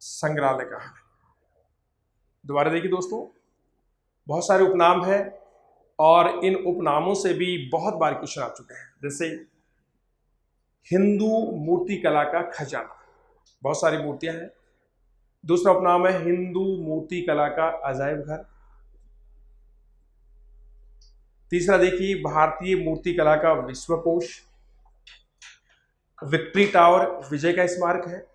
संग्रहालय कहा है। दोबारा देखिए दोस्तों, बहुत सारे उपनाम हैं और इन उपनामों से भी बहुत बार क्वेश्चन आ चुके हैं। जैसे हिंदू मूर्ति कला का खजाना, बहुत सारी मूर्तियां हैं। दूसरा उपनाम है हिंदू मूर्ति कला का अजायब घर। तीसरा देखिए, भारतीय मूर्ति कला का विश्वकोश। विक्ट्री टावर विजय का स्मारक है।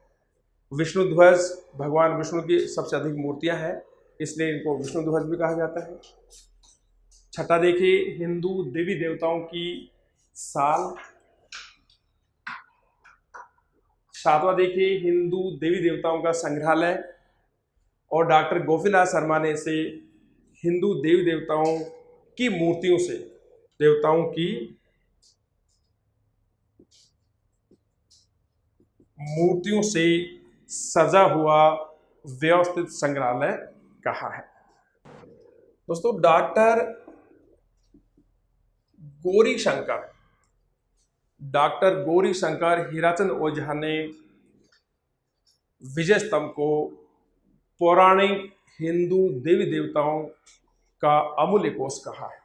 विष्णु ध्वज, भगवान विष्णु की सबसे अधिक मूर्तियां हैं, इसलिए इनको विष्णु ध्वज भी कहा जाता है। छठा देखिए, हिंदू देवी देवताओं की साल। सातवां देखिए, हिंदू देवी देवताओं का संग्रहालय। और डॉक्टर गोपीनाथ शर्मा ने इसे हिंदू देवी देवताओं की मूर्तियों से सजा हुआ व्यवस्थित संग्रहालय कहा है। दोस्तों, डॉक्टर गौरी शंकर हीराचंद ओझा ने विजय स्तंभ को पौराणिक हिंदू देवी देवताओं का अमूल्य कोष कहा है।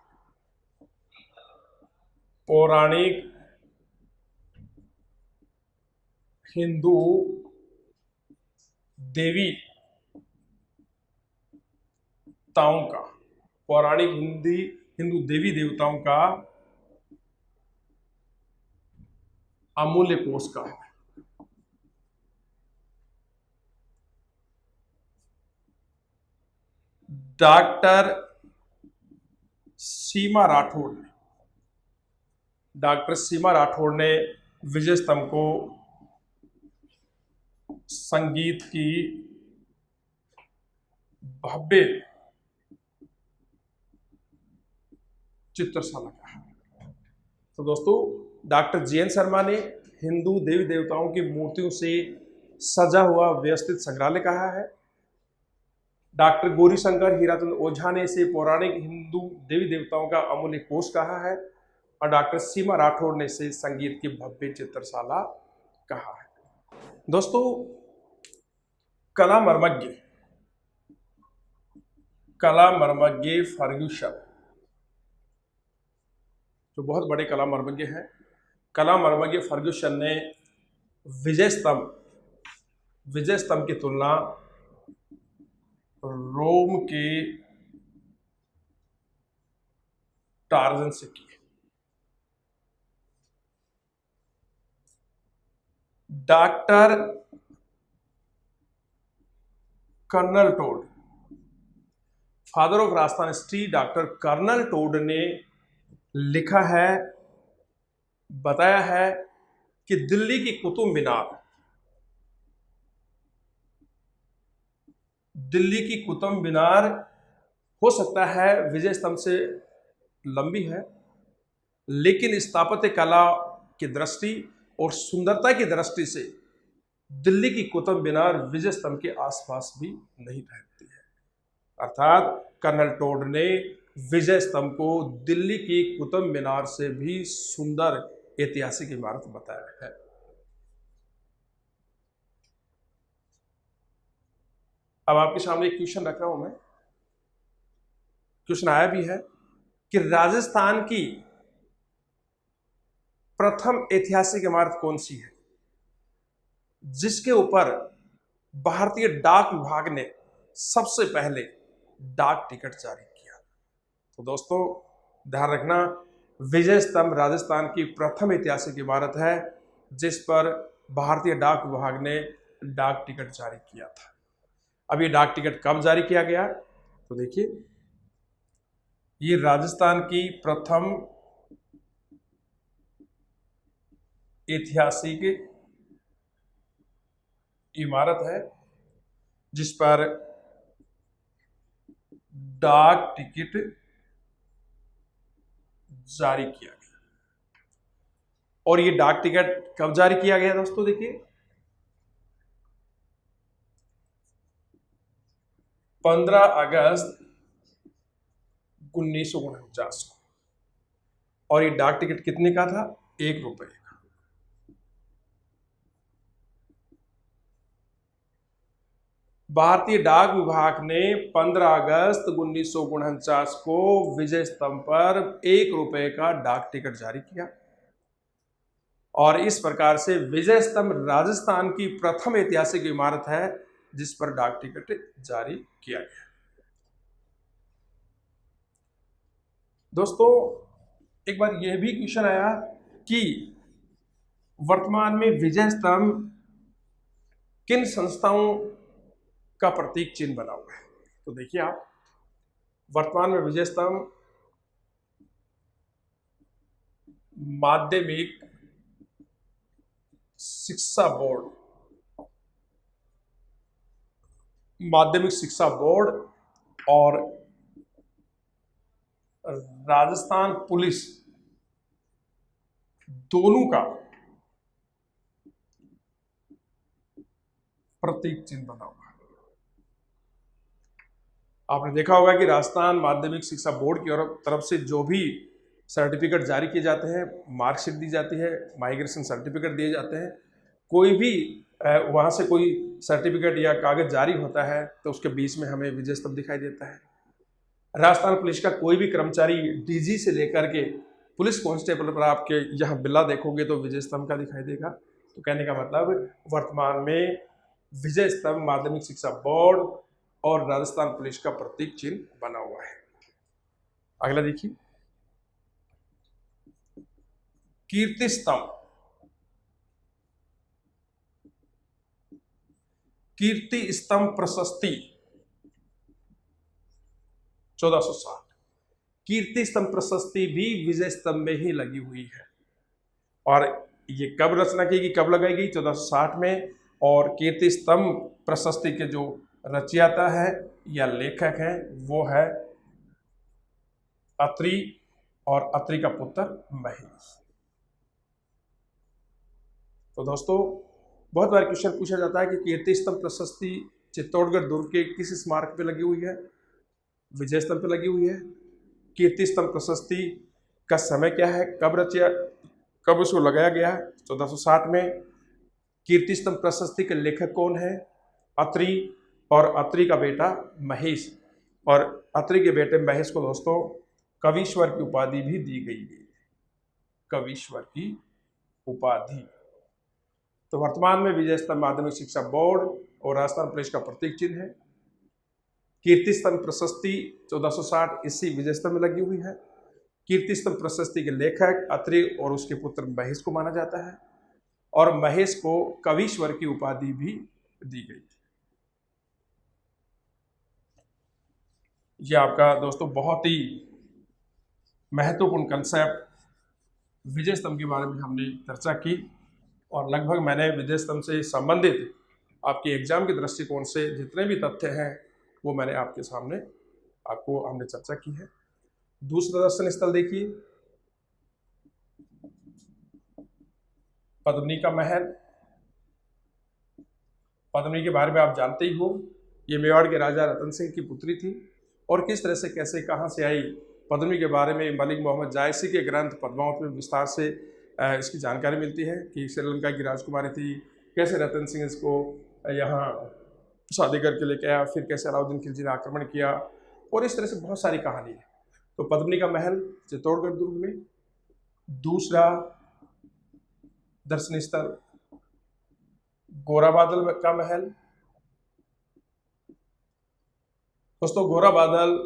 पौराणिक हिंदू देवी देवताओं का अमूल्य कोष कहा है। डॉक्टर सीमा राठौड़ ने विजय स्तंभ को संगीत की भव्य चित्रशाला कहा। तो दोस्तों डॉक्टर JN शर्मा ने हिंदू देवी देवताओं की मूर्तियों से सजा हुआ व्यवस्थित संग्रहालय कहा है। डॉक्टर गौरीशंकर हीराचंद ओझा ने इसे पौराणिक हिंदू देवी देवताओं का अमूल्य कोष कहा है। और डॉक्टर सीमा राठौड़ ने इसे संगीत की भव्य चित्रशाला कहा है। दोस्तों कला मर्मज्ञ फर्ग्यूसन, जो बहुत बड़े कला मर्मज्ञ हैं, कला मर्मज्ञ फर्ग्यूसन ने विजय स्तंभ की तुलना रोम के टार्जन से की। Doctor colonel Tod, father of Rajasthan history, doctor colonel Tod ने लिखा है, बताया है कि दिल्ली की कुतुब मीनार हो सकता है विजय स्तंभ से लंबी है, लेकिन स्थापत्य कला की दृष्टि और सुंदरता की दृष्टि से दिल्ली की कुतुब मीनार विजय स्तंभ के आसपास भी नहीं रहती है। अर्थात कर्नल टोड ने विजय स्तंभ को दिल्ली की कुतुब मीनार से भी सुंदर ऐतिहासिक इमारत बताया है। अब आपके सामने एक क्वेश्चन रख रहा हूं मैं, क्वेश्चन आया भी है कि राजस्थान की प्रथम ऐतिहासिक इमारत कौन सी है जिसके ऊपर भारतीय डाक विभाग ने सबसे पहले डाक टिकट जारी किया। तो दोस्तों ध्यान रखना, विजय स्तंभ राजस्थान की प्रथम ऐतिहासिक इमारत है जिस पर भारतीय डाक विभाग ने डाक टिकट जारी किया था। अब ये डाक टिकट कब जारी किया गया, तो देखिए ये राजस्थान की प्रथम ऐतिहासिक इमारत है जिस पर डाक टिकट जारी किया गया। और ये डाक टिकट कब जारी किया गया दोस्तों, देखिए 15 अगस्त 1949 को। और ये डाक टिकट कितने का था, 1 रुपए का। भारतीय डाक विभाग ने 15 अगस्त 1949 को विजय स्तंभ पर 1 रुपए का डाक टिकट जारी किया। और इस प्रकार से विजय स्तंभ राजस्थान की प्रथम ऐतिहासिक इमारत है जिस पर डाक टिकट जारी किया गया। दोस्तों एक बार यह भी क्वेश्चन आया कि वर्तमान में विजय स्तंभ किन संस्थाओं का प्रतीक चिन्ह बना हुआ है। तो देखिए आप, वर्तमान में विजय स्तंभ माध्यमिक शिक्षा बोर्ड और राजस्थान पुलिस दोनों का प्रतीक चिन्ह बना हुआ है। आपने देखा होगा कि राजस्थान माध्यमिक शिक्षा बोर्ड की तरफ से जो भी सर्टिफिकेट जारी किए जाते हैं, मार्कशीट दी जाती है, माइग्रेशन सर्टिफिकेट दिए जाते हैं, कोई भी वहाँ से कोई सर्टिफिकेट या कागज जारी होता है तो उसके बीच में हमें विजय स्तंभ दिखाई देता है। राजस्थान पुलिस का कोई भी कर्मचारी DG से लेकर के पुलिस कांस्टेबल पर आपके यहाँ बिल्ला देखोगे तो विजय स्तंभ का दिखाई देगा। तो कहने का मतलब वर्तमान में विजय स्तंभ माध्यमिक शिक्षा बोर्ड और राजस्थान पुलिस का प्रतीक चिन्ह बना हुआ है। अगला देखिए, कीर्ति स्तंभ। कीर्ति स्तंभ प्रशस्ति 1460। कीर्ति स्तंभ प्रशस्ति भी विजय स्तंभ में ही लगी हुई है। और ये कब रचना की गई, कब लगाई गई, 1460 में। और कीर्ति स्तंभ प्रशस्ति के जो रचयिता है या लेखक है वो है अत्रि और अत्रि का पुत्र महेश। तो दोस्तों बहुत बार क्वेश्चन पूछा जाता है कि कीर्ति स्तंभ प्रशस्ति चित्तौड़गढ़ दुर्ग के किस स्मारक पे लगी हुई है? विजय स्तंभ पे लगी हुई है। कीर्ति स्तंभ प्रशस्ति का समय क्या है, कब उसको लगाया गया है? 1460 में। कीर्ति स्तंभ प्रशस्ति के लेखक कौन है? अत्रि, और अत्रि का बेटा महेश, और अत्रि के बेटे महेश को दोस्तों कवीश्वर की उपाधि भी दी गई है, कवीश्वर की उपाधि। तो वर्तमान में विजय स्तंभ माध्यमिक शिक्षा बोर्ड और राजस्थान पुलिस का प्रतीक चिन्ह है। कीर्ति स्तंभ प्रशस्ति 1460 इसी विजय स्तंभ में लगी हुई है। कीर्ति स्तंभ प्रशस्ति के लेखक अत्रि और उसके पुत्र महेश को माना जाता है, और महेश को कवीश्वर की उपाधि भी दी गई। यह आपका दोस्तों बहुत ही महत्वपूर्ण कंसेप्ट विजय स्तंभ के बारे में हमने चर्चा की, और लगभग मैंने विजय स्तंभ से संबंधित आपके एग्जाम के दृष्टिकोण से जितने भी तथ्य हैं वो मैंने आपके सामने हमने चर्चा की है। दूसरा दर्शन स्थल देखिए, पद्मिनी का महल। पद्मिनी के बारे में आप जानते ही हो, ये मेवाड़ के राजा रतन सिंह की पुत्री थी, और किस तरह से कैसे कहाँ से आई पद्मिनी के बारे में मलिक मोहम्मद जायसी के ग्रंथ पद्मावत में विस्तार से इसकी जानकारी मिलती है कि श्रीलंका की राजकुमारी थी, कैसे रतन सिंह इसको यहाँ शादी करके लेके आया, फिर कैसे अलाउद्दीन खिलजी ने आक्रमण किया, और इस तरह से बहुत सारी कहानी है। तो पद्मिनी का महल चित्तौड़गढ़ दुर्ग में। दूसरा दर्शनीय स्थल गोरा बादल का महल। दोस्तों गोरा बादल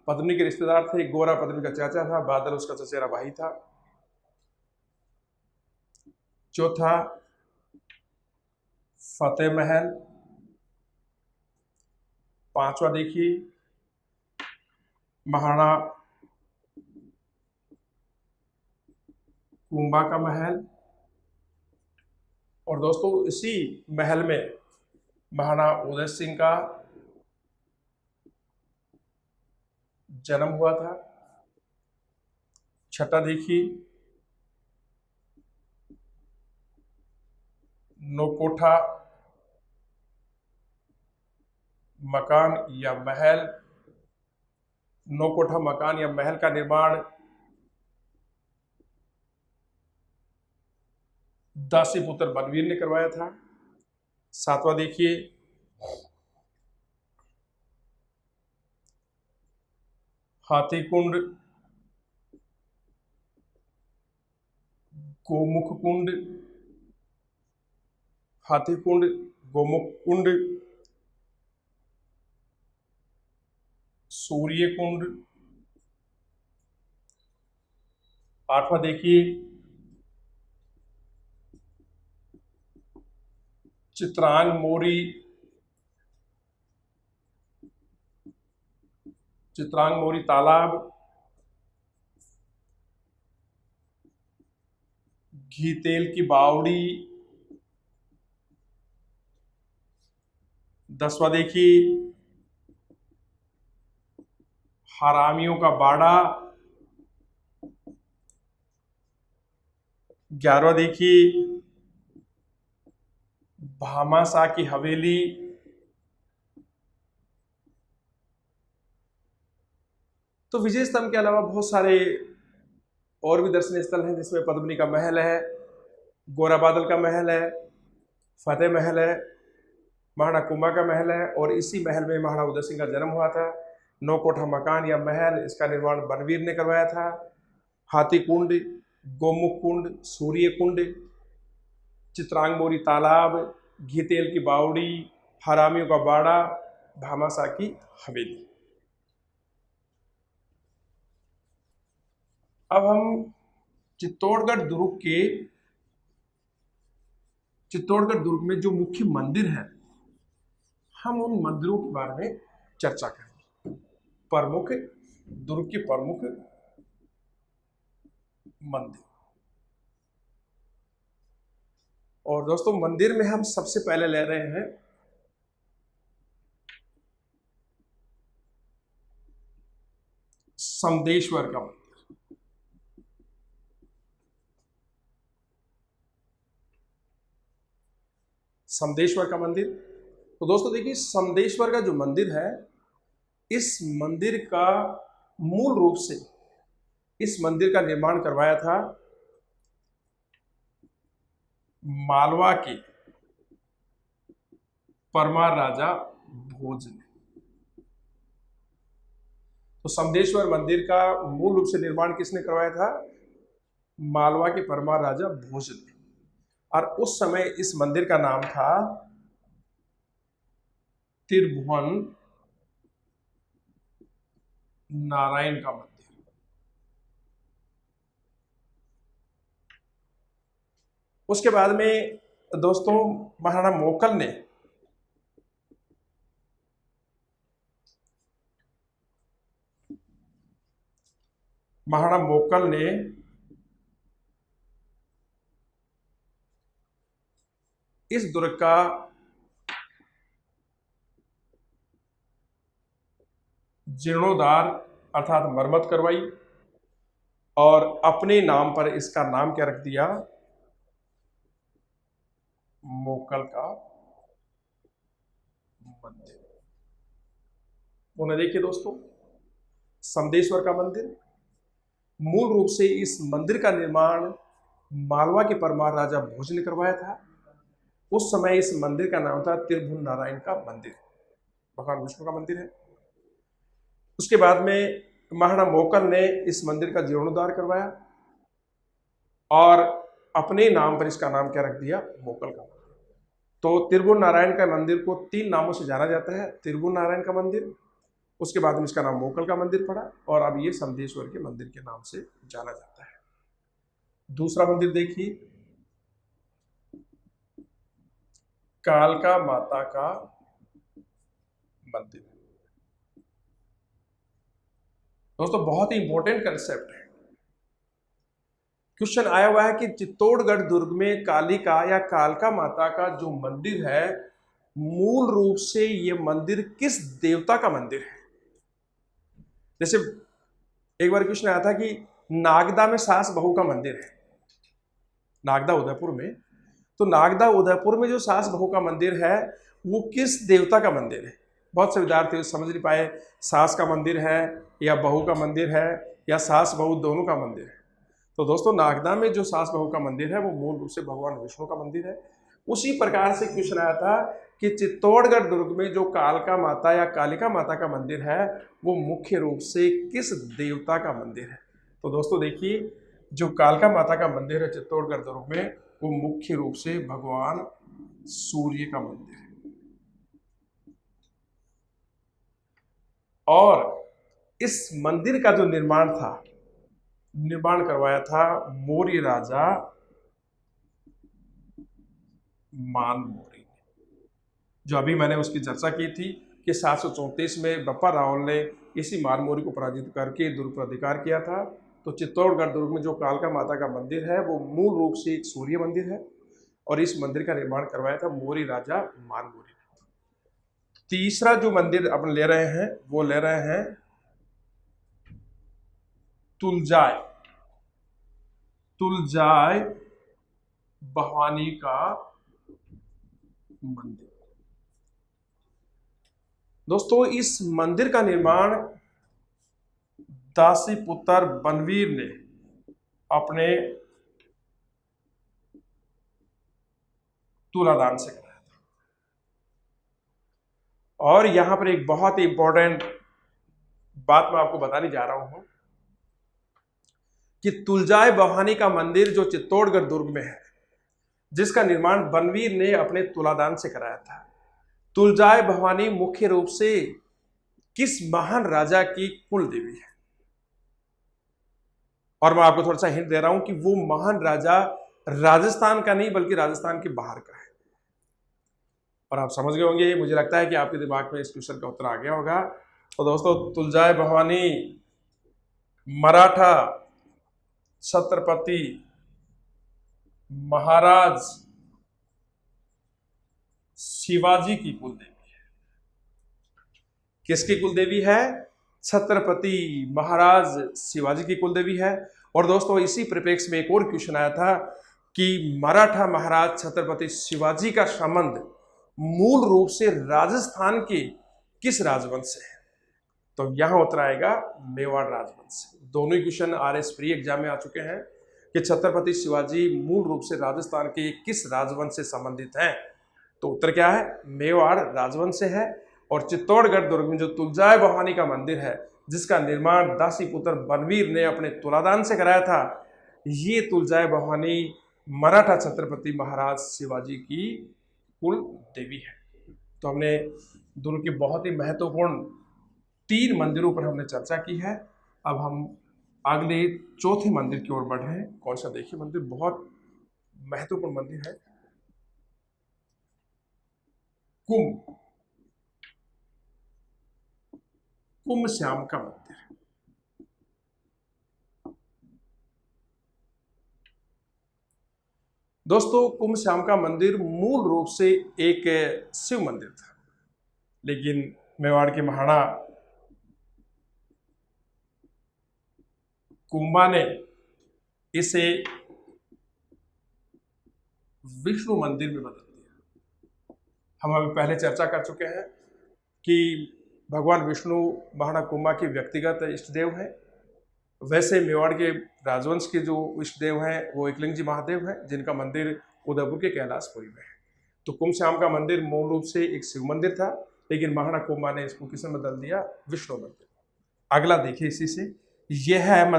पद्मिनी के रिश्तेदार थे। गोरा पद्मिनी का चाचा था, बादल उसका चचेरा भाई था। चौथा फतेह महल। पांचवा देखिए महाराणा कुंभा का महल, और दोस्तों इसी महल में महाराणा उदय सिंह का जन्म हुआ था। छठा देखिए नौकोठा मकान या महल। नौकोठा मकान या महल का निर्माण दासीपुत्र बलवीर ने करवाया था। सातवां देखिए हाथीकुंड गोमुख कुंड। हाथीकुंड गोमुख कुंड सूर्य कुंड। आठवां देखिए चित्रांग मोरी। चित्रांग मोरी तालाब। घी तेल की बावड़ी। 10वां देखिए हरामियों का बाड़ा। 11वां देखिए भामाशाह की हवेली। तो विजय स्तंभ के अलावा बहुत सारे और भी दर्शनीय स्थल हैं, जिसमें पद्मिनी का महल है, गोरा बादल का महल है, फतेह महल है, महाराणा कुंभा का महल है, और इसी महल में महाराणा उदय सिंह का जन्म हुआ था। नौकोठा मकान या महल, इसका निर्माण बलवीर ने करवाया था। हाथी कुंड, गोमुख कुंड, सूर्य कुंड, चित्रांग मोरी तालाब, घी तेल की बावड़ी, हरामियों का बाड़ा, भामाशाह की हवेली। अब हम चित्तौड़गढ़ दुर्ग में जो मुख्य मंदिर है, हम उन मंदिरों के बारे में चर्चा करेंगे। दुर्ग के प्रमुख मंदिर। और दोस्तों मंदिर में हम सबसे पहले ले रहे हैं समदेश्वर का मंदिर। समदेश्वर का मंदिर। तो दोस्तों देखिए, समदेश्वर का जो मंदिर है, इस मंदिर का मूल रूप से इस मंदिर का निर्माण करवाया था मालवा के परमार राजा भोज ने। तो समदेश्वर मंदिर का मूल रूप से निर्माण किसने करवाया था? मालवा के परमार राजा भोज ने। और उस समय इस मंदिर का नाम था त्रिभुवन नारायण का मंदिर। उसके बाद में दोस्तों महाराणा मोकल ने इस दुर्ग का जीर्णोद्धार अर्थात मरम्मत करवाई और अपने नाम पर इसका नाम क्या रख दिया? मोकल का मंदिर। उन्हें देखिए दोस्तों, समदेश्वर का मंदिर, मूल रूप से इस मंदिर का निर्माण मालवा के परमार राजा भोज ने करवाया था। उस समय इस मंदिर का नाम था त्रिभुवन नारायण का मंदिर, भगवान विष्णु का मंदिर है। उसके बाद में महाराणा मोकल ने इस मंदिर का जीर्णोद्धार करवाया और अपने नाम पर इसका नाम क्या रख दिया? मोकल का मंदिर। तो त्रिभुवन नारायण का मंदिर को 3 नामों से जाना जाता है। त्रिभुवन नारायण का मंदिर, उसके बाद में इसका नाम मोकल का मंदिर पड़ा और अब ये समदेश्वर के मंदिर के नाम से जाना जाता है। दूसरा मंदिर देखिए, कालका माता का मंदिर। दोस्तों बहुत ही इंपॉर्टेंट कंसेप्ट है। क्वेश्चन आया हुआ है कि चित्तौड़गढ़ दुर्ग में कालिका या कालका माता का जो मंदिर है, मूल रूप से ये मंदिर किस देवता का मंदिर है? जैसे एक बार क्वेश्चन आया था कि नागदा में सास बहू का मंदिर है, नागदा उदयपुर में। तो नागदा उदयपुर में जो सास बहू का मंदिर है वो किस देवता का मंदिर है? बहुत से विद्यार्थी समझ नहीं पाए, सास का मंदिर है या बहू का मंदिर है या सास बहू दोनों का मंदिर है। तो दोस्तों नागदा में जो सास बहू का मंदिर है वो मूल रूप से भगवान विष्णु का मंदिर है। उसी प्रकार से क्वेश्चन आया था कि चित्तौड़गढ़ दुर्ग में जो कालका माता या कालिका माता का मंदिर है वो मुख्य रूप से किस देवता का मंदिर है? तो दोस्तों देखिए, जो कालका माता का मंदिर है चित्तौड़गढ़ दुर्ग में, वो मुख्य रूप से भगवान सूर्य का मंदिर है। और इस मंदिर का जो निर्माण करवाया था मौर्य राजा मानमौरी ने। जो अभी मैंने उसकी चर्चा की थी कि 734 में बप्पा रावल ने इसी मानमौरी को पराजित करके दुर्ग पर अधिकार किया था। तो चित्तौड़गढ़ दुर्ग में जो कालका माता का मंदिर है वो मूल रूप से एक सूर्य मंदिर है और इस मंदिर का निर्माण करवाया था मौर्य राजा मानमौरी ने। तीसरा जो मंदिर अपन ले रहे हैं वो ले रहे हैं तुलजाय भवानी का मंदिर। दोस्तों इस मंदिर का निर्माण दासी पुत्र बनवीर ने अपने तुलादान से कराया था। और यहां पर एक बहुत ही इंपॉर्टेंट बात मैं आपको बताने जा रहा हूं कि तुलजाय भवानी का मंदिर जो चित्तौड़गढ़ दुर्ग में है, जिसका निर्माण बनवीर ने अपने तुलादान से कराया था। तुलजाय भवानी मुख्य रूप से किस महान राजा की कुल देवी है? और मैं आपको थोड़ा सा हिंट दे रहा हूं कि वो महान राजा राजस्थान का नहीं बल्कि राजस्थान के बाहर का है। और आप समझ गए होंगे, मुझे लगता है कि आपके दिमाग में इस क्वेश्चन का उत्तर आ गया होगा। तो दोस्तों तुलजाय भवानी मराठा छत्रपति महाराज शिवाजी की कुल देवी है। किसकी कुल देवी है? छत्रपति महाराज शिवाजी की कुल देवी है। और दोस्तों इसी परिप्रेक्ष्य में एक और क्वेश्चन आया था कि मराठा महाराज छत्रपति शिवाजी का संबंध मूल रूप से राजस्थान के किस राजवंश से है? तो यहां उत्तर आएगा मेवाड़ राजवंश से। दोनों ही क्वेश्चन RS प्री एग्जाम में आ चुके हैं कि छत्रपति शिवाजी मूल रूप से राजस्थान के किस राजवंश से संबंधित हैं। तो उत्तर क्या है? मेवाड़ राजवंश से है। और चित्तौड़गढ़ दुर्ग में जो तुलजाय भवानी का मंदिर है, जिसका निर्माण दासी पुत्र बनवीर ने अपने तुलादान से कराया था, ये तुलजाय भवानी मराठा छत्रपति महाराज शिवाजी की कुल देवी है। तो हमने दुर्ग के बहुत ही महत्वपूर्ण 3 मंदिरों पर हमने चर्चा की है। अब हम अगले चौथे मंदिर की ओर बढ़ रहे हैं। कौन सा? देखिए, मंदिर बहुत महत्वपूर्ण मंदिर है, कुंभ श्याम का मंदिर। दोस्तों, कुंभ श्याम का मंदिर मूल रूप से एक शिव मंदिर था, लेकिन मेवाड़ के महाराणा कुंभा ने इसे विष्णु मंदिर में बदल दिया। हम अभी पहले चर्चा कर चुके हैं कि भगवान विष्णु महाराणा कुंभा के व्यक्तिगत इष्ट देव हैं। वैसे मेवाड़ के राजवंश के जो इष्ट देव हैं वो एकलिंग जी महादेव हैं, जिनका मंदिर उदयपुर के कैलाशपुरी में है। तो कुंभ श्याम का मंदिर मूल रूप से एक शिव मंदिर था, लेकिन महाराणा कुंभा ने इसको किसने बदल दिया? विष्णु मंदिर। अगला देखिए, इसी से यह है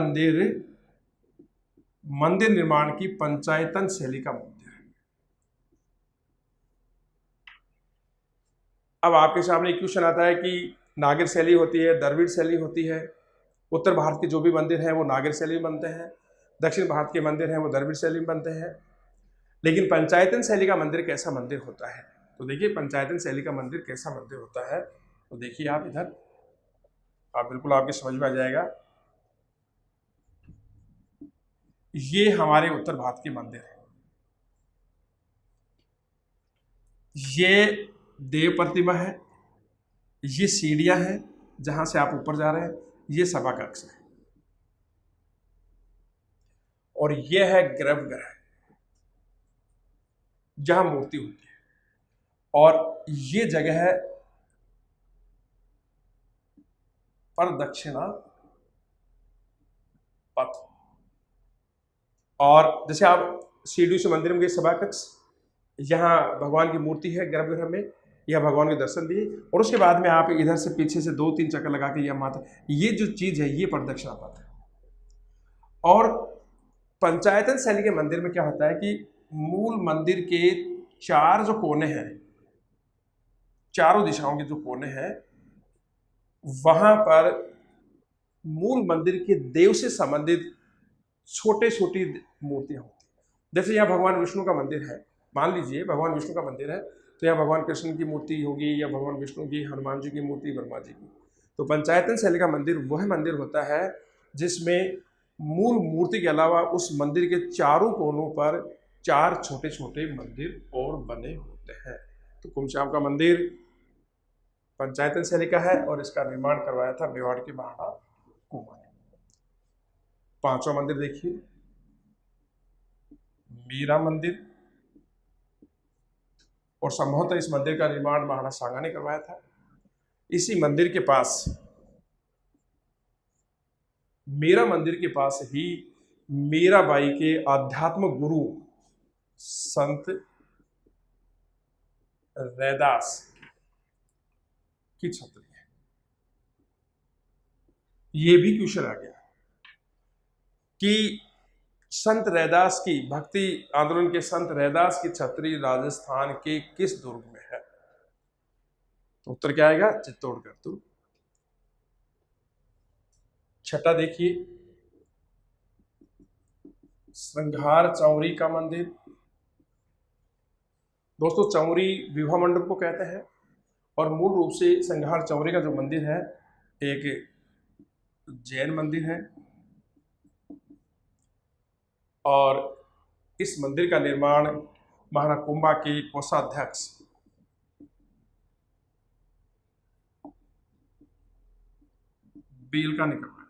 मंदिर निर्माण की पंचायतन शैली का मंदिर है। अब आपके सामने एक क्वेश्चन आता है कि नागिर शैली होती है, द्रविड़ शैली होती है। उत्तर भारत के जो भी मंदिर हैं वो नागिर शैली में बनते हैं, दक्षिण भारत के मंदिर हैं वो द्रविड़ शैली में बनते हैं। लेकिन पंचायतन शैली का मंदिर कैसा मंदिर होता है? तो देखिए, पंचायतन शैली का मंदिर कैसा मंदिर होता है, तो देखिए आप इधर, आप बिल्कुल आपकी समझ में आ जाएगा। ये हमारे उत्तर भारत के मंदिर है। ये देव प्रतिमा है, ये सीढ़ियां हैं जहां से आप ऊपर जा रहे हैं, ये सभा कक्ष है, और यह है गर्भगृह जहां मूर्ति होती है, और ये जगह है प्रदक्षिणा पथ। और जैसे आप सीढ़ी से मंदिर में गए, सभा कक्ष, यहाँ भगवान की मूर्ति है गर्भगृह में, यह भगवान के दर्शन दिए, और उसके बाद में आप इधर से पीछे से 2-3 चक्कर लगा के यह माता, ये जो चीज है ये प्रदक्षिणा पथ है। और पंचायतन शैली के मंदिर में क्या होता है कि मूल मंदिर के 4 जो कोने हैं, चारों दिशाओं के जो कोने हैं, वहां पर मूल मंदिर के देव से संबंधित छोटे छोटी मूर्तियां होती हैं। जैसे यहाँ भगवान विष्णु का मंदिर है, मान लीजिए भगवान विष्णु का मंदिर है, तो यहाँ भगवान कृष्ण की मूर्ति होगी, या भगवान विष्णु की, हनुमान जी की मूर्ति, ब्रह्मा जी की। तो पंचायतन शैली का मंदिर वह मंदिर होता है जिसमें मूल मूर्ति के अलावा उस मंदिर के चारों कोनों पर 4 छोटे छोटे मंदिर और बने होते हैं। तो कुंभ श्याम का मंदिर पंचायतन शैली का है, और इसका निर्माण करवाया था मेवाड़ के महाराणा कुंभा ने। 5वां मंदिर देखिए, मीरा मंदिर, और संभवतः इस मंदिर का निर्माण महाराणा सांगा ने करवाया था। इसी मंदिर के पास, मीरा मंदिर के पास ही मीराबाई के आध्यात्म गुरु संत रैदास की छतरी है। ये भी क्वेश्चन आ गया कि संत रैदास की, भक्ति आंदोलन के संत रैदास की छतरी राजस्थान के किस दुर्ग में है? तो उत्तर क्या आएगा? चित्तौड़गढ़ दुर्ग। 6वां देखिए, संघार चौरी का मंदिर। दोस्तों, चौरी विवाह मंडप को कहते हैं, और मूल रूप से संघार चौरी का जो मंदिर है एक जैन मंदिर है, और इस मंदिर का निर्माण महाराणा कुंभा के कोषाध्यक्ष बेलका ने करवाया था।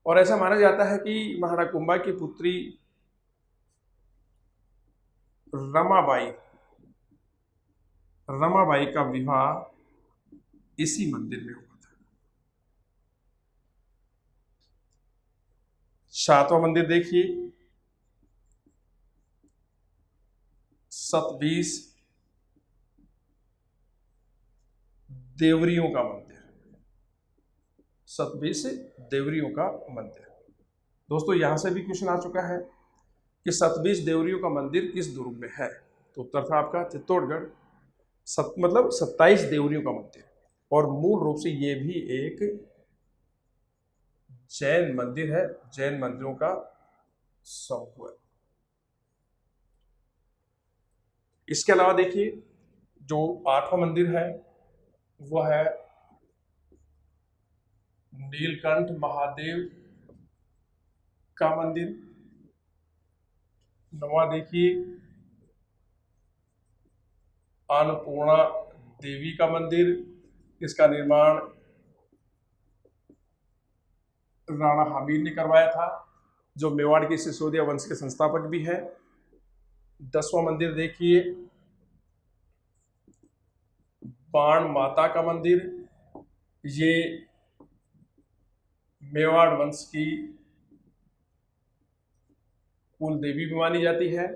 और ऐसा माना जाता है कि महाराणा कुंभा की पुत्री रमाबाई रमाबाई का विवाह इसी मंदिर में हुआ था। सातवां मंदिर देखिए, सतबीस देवरियों का मंदिर। सतबीस देवरियों का मंदिर। दोस्तों यहां से भी क्वेश्चन आ चुका है कि सतबीस देवरियों का मंदिर किस दुर्ग में है। तो उत्तर था आपका चित्तौड़गढ़। मतलब 27 देवरियों का मंदिर, और मूल रूप से ये भी एक जैन मंदिर है, जैन मंदिरों का समूह है। इसके अलावा देखिए जो आठवां मंदिर है वह है नीलकंठ महादेव का मंदिर। नवा देखिए अन्नपूर्णा देवी का मंदिर। इसका निर्माण राणा हमीर ने करवाया था, जो मेवाड़ के सिसोदिया वंश के संस्थापक भी है। 10वां मंदिर देखिए बाण माता का मंदिर। ये मेवाड़ वंश की कुल देवी भी मानी जाती है।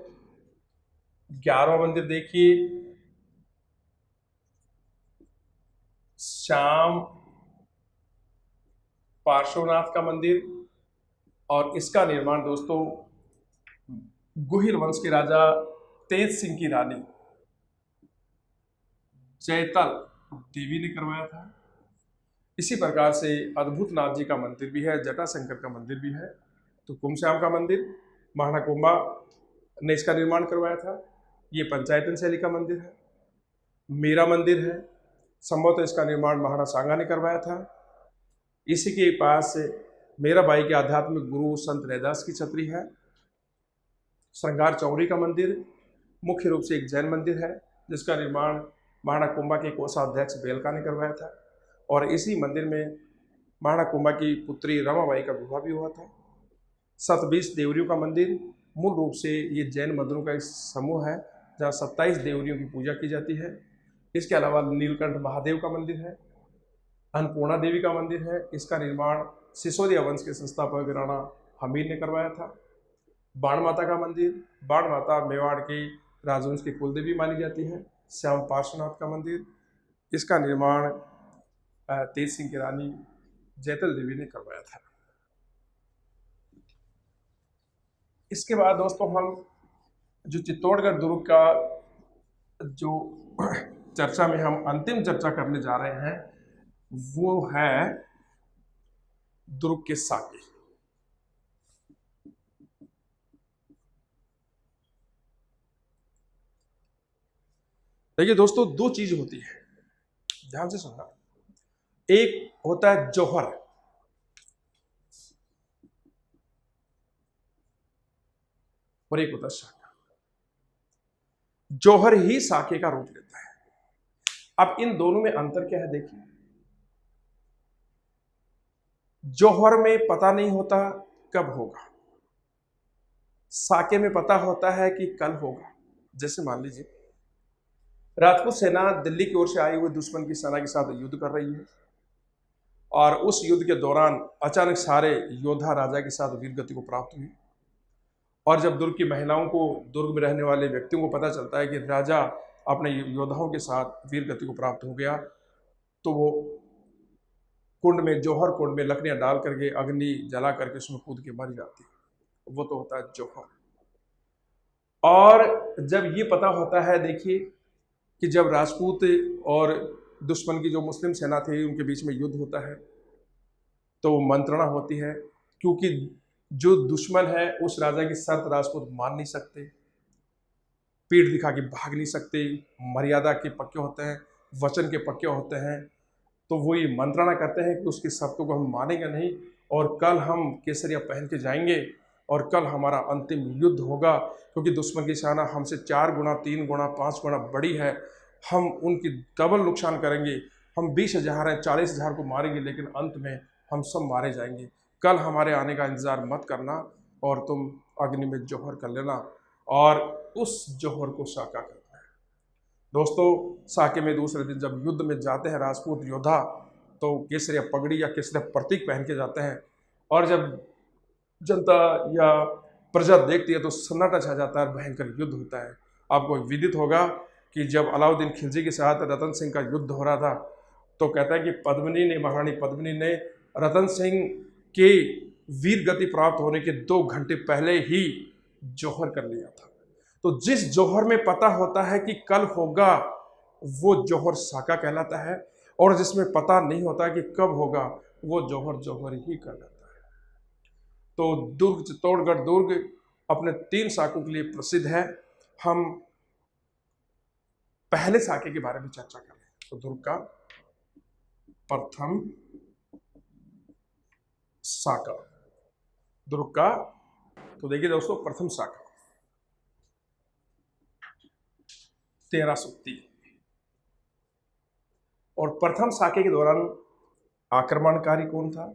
11वां मंदिर देखिए श्याम पार्श्वनाथ का मंदिर, और इसका निर्माण दोस्तों गुहिल वंश के राजा तेज सिंह की रानी जयतल देवी ने करवाया था। इसी प्रकार से अद्भुत नाथ जी का मंदिर भी है, जटाशंकर का मंदिर भी है। तो कुमश्याम का मंदिर महाराणा कुंभा ने इसका निर्माण करवाया था। ये पंचायतन शैली का मंदिर है। मीरा मंदिर है, संभवतः इसका निर्माण महाराणा सांगा ने करवाया था। इसी के पास मीराबाई के आध्यात्मिक गुरु संत रैदास की छतरी है। श्रृंगार चौरी का मंदिर मुख्य रूप से एक जैन मंदिर है, जिसका निर्माण महाराणा कुंभा के कोषाध्यक्ष बेलका ने करवाया था, और इसी मंदिर में महाराणा कुंभा की पुत्री रमाबाई का विवाह भी हुआ था। 27 देवरियों का मंदिर मूल रूप से ये जैन मंदिरों का एक समूह है, जहाँ 27 देवरियों की पूजा की जाती है। इसके अलावा नीलकंठ महादेव का मंदिर है, अन्नपूर्णा देवी का मंदिर है। इसका निर्माण सिसोदिया वंश के संस्थापक राणा हमीर ने करवाया था। बाण माता का मंदिर, बाण माता मेवाड़ की राजवंश की कुलदेवी मानी जाती है। श्याम पार्श्वनाथ का मंदिर, इसका निर्माण तेज सिंह की रानी जयतल देवी ने करवाया था। इसके बाद दोस्तों हम जो चित्तौड़गढ़ दुर्ग का जो चर्चा में हम अंतिम चर्चा करने जा रहे हैं वो है दुर्ग के साके। देखिए दोस्तों दो चीज होती है, ध्यान से सुनना। एक होता है जौहर, और एक होता है साका। जौहर ही साके का रूप लेता है। अब इन दोनों में अंतर क्या है देखिए। जौहर में पता नहीं होता कब होगा, साके में पता होता है कि कल होगा। जैसे मान लीजिए राजपूत सेना दिल्ली की ओर से आई हुई दुश्मन की सेना के साथ युद्ध कर रही है, और उस युद्ध के दौरान अचानक सारे योद्धा राजा के साथ वीर गति को प्राप्त हुई। और जब दुर्ग की महिलाओं को, दुर्ग में रहने वाले व्यक्तियों को पता चलता है कि राजा अपने योद्धाओं के साथ वीर गति को प्राप्त हो गया, तो वो कुंड में, जौहर कुंड में लकड़ियां डाल करके, अग्नि जला करके उसमें कूद के मर जाती है। वो तो होता है जौहर। और जब ये पता होता है देखिए कि जब राजपूत और दुश्मन की जो मुस्लिम सेना थी उनके बीच में युद्ध होता है, तो मंत्रणा होती है, क्योंकि जो दुश्मन है उस राजा की शर्त राजपूत मान नहीं सकते, पीठ दिखा के भाग नहीं सकते, मर्यादा के पक्के होते हैं, वचन के पक्के होते हैं। तो वो ये मंत्रणा करते हैं कि उसकी शर्तों को हम मानेंगे नहीं, और कल हम केसरिया पहन के जाएंगे, और कल हमारा अंतिम युद्ध होगा, क्योंकि दुश्मन की सेना हमसे 4 गुना, 3 गुना, 5 गुना बड़ी है। हम उनकी डबल नुकसान करेंगे। हम 20,000 हैं, 40,000 को मारेंगे, लेकिन अंत में हम सब मारे जाएंगे। कल हमारे आने का इंतजार मत करना, और तुम अग्नि में जौहर कर लेना। और उस जौहर को साका करता है। दोस्तों, साके में दूसरे दिन जब युद्ध में जाते हैं राजपूत योद्धा, तो केसरिया पगड़ी या केसरिया प्रतीक पहन के जाते हैं, और जब जनता या प्रजा देखती है तो सन्नाटा छा जाता है, भयंकर युद्ध होता है। आपको विदित होगा कि जब अलाउद्दीन खिलजी के साथ रतन सिंह का युद्ध हो रहा था, तो कहता है कि महारानी पद्मिनी ने रतन सिंह के वीर गति प्राप्त होने के 2 घंटे पहले ही जौहर कर लिया था। तो जिस जौहर में पता होता है कि कल होगा, वो जौहर साका कहलाता है, और जिसमें पता नहीं होता कि कब होगा, वो जौहर जौहर ही कहलाता है। तो दुर्ग, चित्तौड़गढ़ दुर्ग अपने 3 साकों के लिए प्रसिद्ध है। हम पहले साके के बारे में चर्चा करें तो दुर्ग का प्रथम साका, दुर्ग का, तो देखिए दोस्तों, प्रथम साका 1303, और प्रथम साके के दौरान आक्रमणकारी कौन था?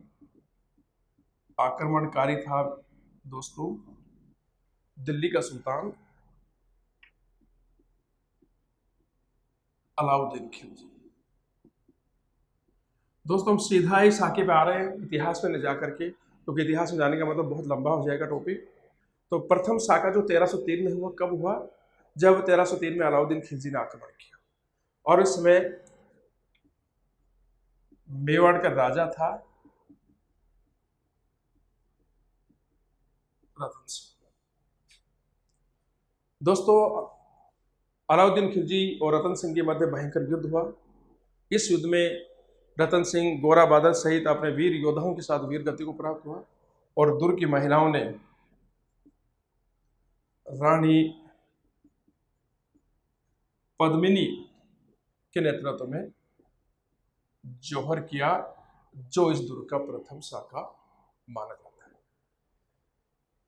आक्रमणकारी था दोस्तों दिल्ली का सुल्तान अलाउद्दीन खिलजी। दोस्तों, हम सीधा ही साके पे आ रहे हैं, इतिहास में न जा करके, क्योंकि इतिहास में जाने का मतलब बहुत लंबा हो जाएगा टॉपिक। तो प्रथम साका जो 1303 में हुआ, कब हुआ? जब 1303 में अलाउद्दीन खिलजी ने आक्रमण किया, और इस समय मेवाड़ का राजा था रतन सिंह। दोस्तों, अलाउद्दीन खिलजी और रतन सिंह के मध्य भयंकर युद्ध हुआ। इस युद्ध में रतन सिंह गोरा बादल सहित अपने वीर योद्धाओं के साथ वीर गति को प्राप्त हुआ, और दुर्ग की महिलाओं ने रानी पद्मिनी के नेतृत्व में जौहर किया, जो इस दुर्ग का प्रथम साका माना जाता है।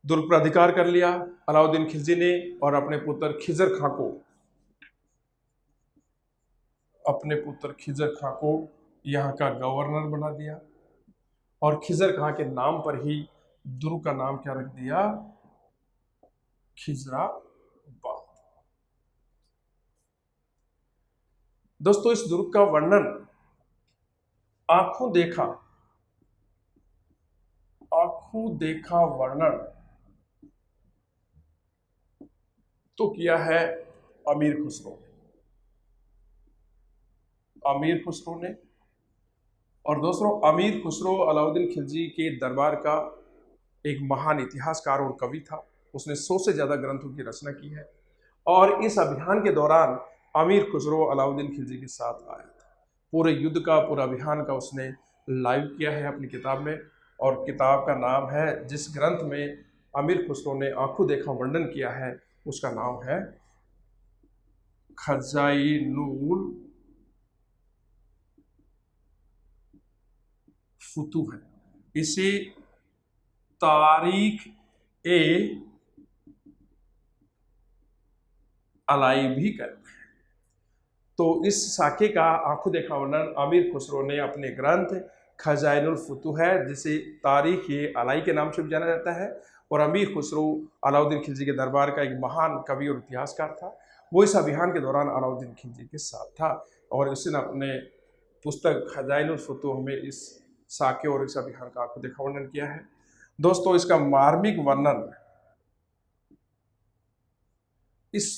दुर्ग पर अधिकार कर लिया अलाउद्दीन खिलजी ने, और अपने पुत्र खिजर खां को यहाँ का गवर्नर बना दिया, और खिजर खां के नाम पर ही दुर्ग का नाम क्या रख दिया? खिजराबाद। दोस्तों, इस दुर्ग का वर्णन आंखों देखा वर्णन तो किया है अमीर खुसरो ने। और दोस्तों, अमीर खुसरो अलाउद्दीन खिलजी के दरबार का एक महान इतिहासकार और कवि था। उसने 100 से ज़्यादा ग्रंथों की रचना की है, और इस अभियान के दौरान अमीर खुसरो अलाउद्दीन खिलजी के साथ आया था। पूरे युद्ध का, पूरा अभियान का उसने लाइव किया है अपनी किताब में, और किताब का नाम है, जिस ग्रंथ में अमीर खुसरो ने आंखों देखा वर्णन किया है, उसका नाम है खजाइनुल फुतूह है। इसे तारीख ए अलाई भी कहते हैं। तो इस साके का आंखों देखा वर्णन अमीर खुसरो ने अपने ग्रंथ खजाइनुल फुतूह है, जिसे तारीख ए अलाई के नाम से भी जाना जाता है। और अमीर खुसरो अलाउद्दीन खिलजी के दरबार का एक महान कवि और इतिहासकार था। वो इस अभियान के दौरान अलाउद्दीन खिलजी के साथ था, और उसने अपने पुस्तक खजाइनुल फुतूह में इस साके और इस अभियान का आंखों देखा वर्णन किया है। दोस्तों, इसका मार्मिक वर्णन, इस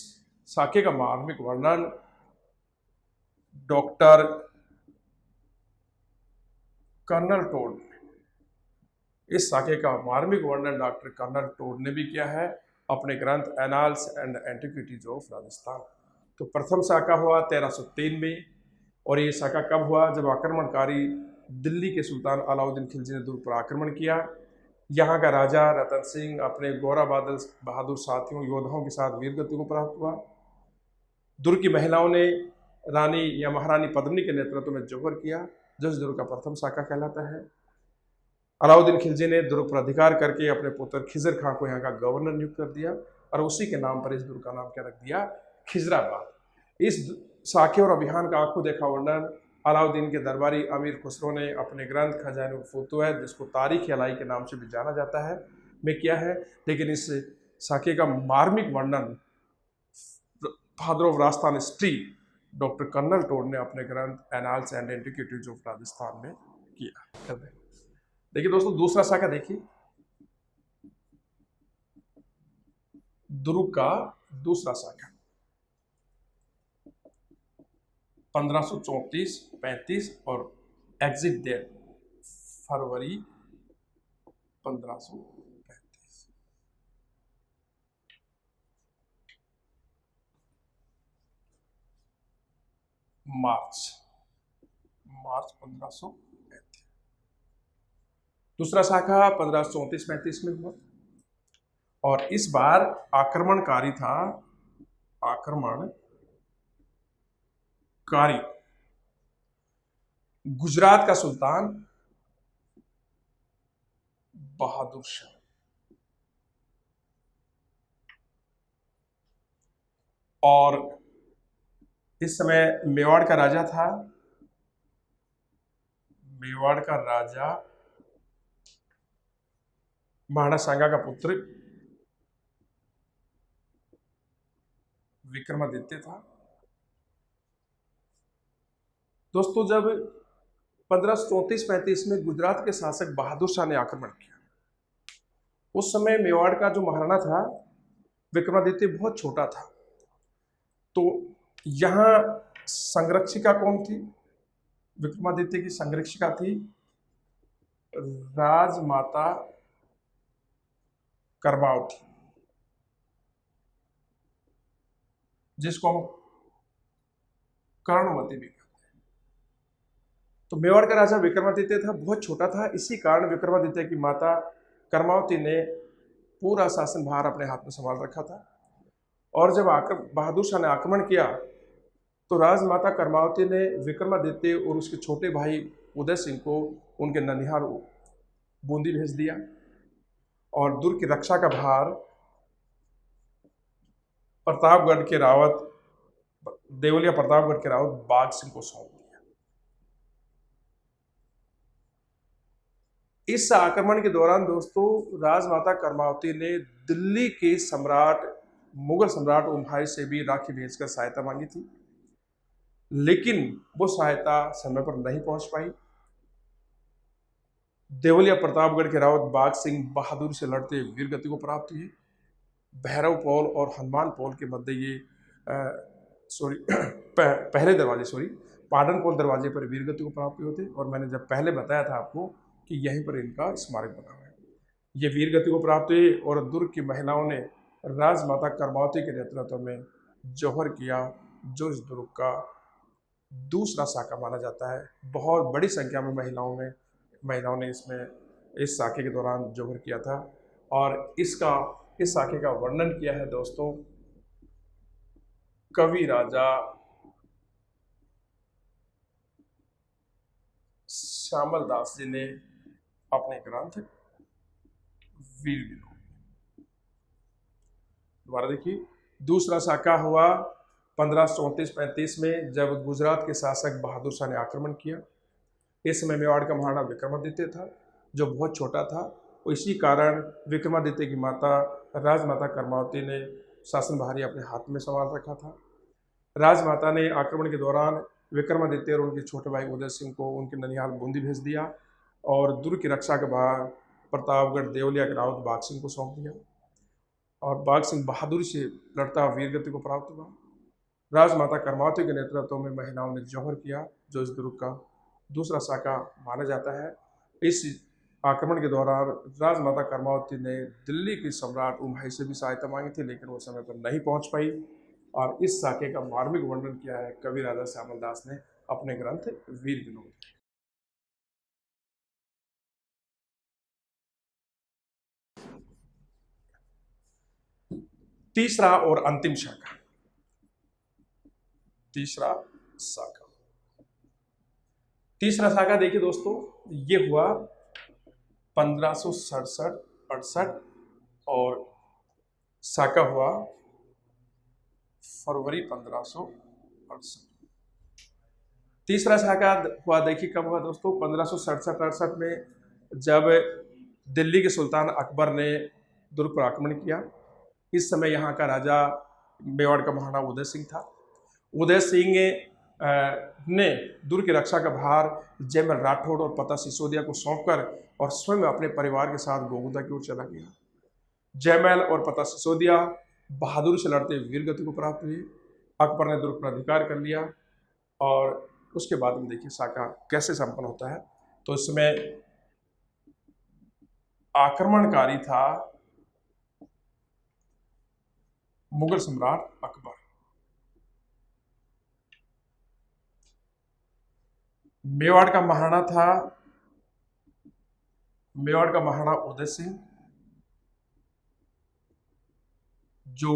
साके का मार्मिक वर्णन डॉक्टर कर्नल टोड ने, इस साके का मार्मिक वर्णन डॉक्टर कर्नल टोड ने भी किया है अपने ग्रंथ Annals and Antiquities of Rajasthan. तो प्रथम साका हुआ 1303 में, और ये साका कब हुआ? जब आक्रमणकारी दिल्ली के सुल्तान अलाउद्दीन खिलजी ने दुर्ग पर आक्रमण किया। यहाँ का राजा रतन सिंह अपने गोरा बहादुर साथियों योद्धाओं के साथ वीर गति को प्राप्त हुआ। दुर्ग की महिलाओं ने रानी या महारानी पद्मिनी के नेतृत्व में जौहर किया, जो इस दुर्ग का प्रथम साका कहलाता है। अलाउद्दीन खिलजी ने दुर्ग पर अधिकार करके अपने पुत्र खिजर खां को यहाँ का गवर्नर नियुक्त कर दिया, और उसी के नाम पर इस दुर्ग का नाम क्या रख दिया? खिजराबाद। इस साके और अभियान का आंखों देखा वर्णन अलाउद्दीन के दरबारी अमीर खुसरो ने अपने ग्रंथ खजाइनुल फुतूह है, जिसको तारीख अलाई के नाम से भी जाना जाता है, में किया है। लेकिन इस शाखे का मार्मिक वर्णन father of Rajasthan history doctor colonel Tod ने अपने ग्रंथ Annals and Antiquities of Rajasthan में किया। देखिए दोस्तों, दूसरा शाखा देखिए, दुर्ग का दूसरा शाखा 1534-35 और एग्जिट डेट फरवरी 1535। मार्च 1535। दूसरा शाखा 1534-35 में हुआ और इस बार आक्रमणकारी था, आक्रमणकारी गुजरात का सुल्तान बहादुर शाह। और इस समय मेवाड़ का राजा था, मेवाड़ का राजा महाराणा सांगा का पुत्र विक्रमादित्य था। दोस्तों, जब 1534-35 में गुजरात के शासक बहादुर शाह ने आक्रमण किया, उस समय मेवाड़ का जो महाराणा था विक्रमादित्य बहुत छोटा था। तो यहां संरक्षिका कौन थी? विक्रमादित्य की संरक्षिका थी राजमाता कर्मावती, जिसको हम कर्णवती भी कहते हैं। तो मेवाड़ का राजा विक्रमादित्य था, बहुत छोटा था। इसी कारण विक्रमादित्य की माता कर्मावती ने पूरा शासन भार अपने हाथ में संभाल रखा था। और जब बहादुर शाह ने आक्रमण किया तो राजमाता कर्मावती ने विक्रमादित्य और उसके छोटे भाई उदय सिंह को उनके ननिहाल बूंदी भेज दिया और दुर्ग की रक्षा का भार प्रतापगढ़ के रावत, देवलिया प्रतापगढ़ के रावत बाघ सिंह को सौंप दिया। इस आक्रमण के दौरान दोस्तों, राजमाता कर्मावती ने दिल्ली के सम्राट, मुगल सम्राट उमायूं से भी राखी भेजकर सहायता मांगी थी, लेकिन वो सहायता समय पर नहीं पहुंच पाई। देवलिया प्रतापगढ़ के रावत बाघ सिंह बहादुर से लड़ते वीरगति को प्राप्त हुई। भैरव पौल और हनुमान पौल के मध्य ये पहले दरवाजे पाटन पौल दरवाजे पर वीरगति को प्राप्त हुए थे। और मैंने जब पहले बताया था आपको कि यहीं पर इनका स्मारक बना हुआ है। ये वीरगति को प्राप्त हुए और दुर्ग की महिलाओं ने राजमाता कर्मावती के नेतृत्व में जौहर किया, जो इस दुर्ग का दूसरा शाखा माना जाता है। बहुत बड़ी संख्या में महिलाओं ने इस शाखे के दौरान जौहर किया था। और इस शाखे का वर्णन किया है दोस्तों कवि राजा श्यामल दास जी ने अपने ग्रंथ वीर विनोद। दोबारा देखिए, दूसरा शाखा हुआ 1534-35 में, जब गुजरात के शासक बहादुर शाह ने आक्रमण किया। इस समय मेवाड़ का महाराणा विक्रमादित्य था, जो बहुत छोटा था। इसी कारण विक्रमादित्य की माता राजमाता कर्मावती ने शासन भारी अपने हाथ में संभाल रखा था। राजमाता ने आक्रमण के दौरान विक्रमादित्य और उनके छोटे भाई उदय सिंह को उनके ननिहाल बूंदी भेज दिया और दुर्ग की रक्षा का भार प्रतापगढ़ देवलिया के रावत बाघ सिंह को सौंप दिया। और बाघ सिंह बहादुरी से लड़ता हुआ वीरगति को प्राप्त हुआ। राजमाता कर्मावती के नेतृत्व में महिलाओं ने जौहर किया, जो इस दुर्ग का दूसरा शाखा माना जाता है। इस आक्रमण के दौरान राजमाता कर्मावती ने दिल्ली के सम्राट उमायूं से भी सहायता मांगी थी, लेकिन वो समय पर नहीं पहुंच पाई। और इस शाखे का मार्मिक वर्णन किया है कवि राजा श्यामल दास ने अपने ग्रंथ वीर विनोद। तीसरा और अंतिम शाखा, तीसरा शाखा देखिए दोस्तों, ये हुआ 1567-68 और शाखा हुआ फरवरी 1568। तीसरा शाखा हुआ, देखिए कब हुआ दोस्तों, 1567-68 में, जब दिल्ली के सुल्तान अकबर ने दुर्ग पर आक्रमण किया। इस समय यहाँ का राजा मेवाड़ का महाराणा उदय सिंह था। उदय सिंह ने दुर्ग की रक्षा का भार जयमल राठौड़ और पता सिसोदिया को सौंपकर और स्वयं अपने परिवार के साथ गोगुदा की ओर चला गया। जयमल और पता सिसोदिया बहादुरी से लड़ते वीर गति को प्राप्त हुए। अकबर ने दुर्ग पर अधिकार कर लिया और उसके बाद में देखिए साका कैसे संपन्न होता है। तो इसमें आक्रमणकारी था मुगल सम्राट अकबर। मेवाड़ का महाराणा उदय सिंह, जो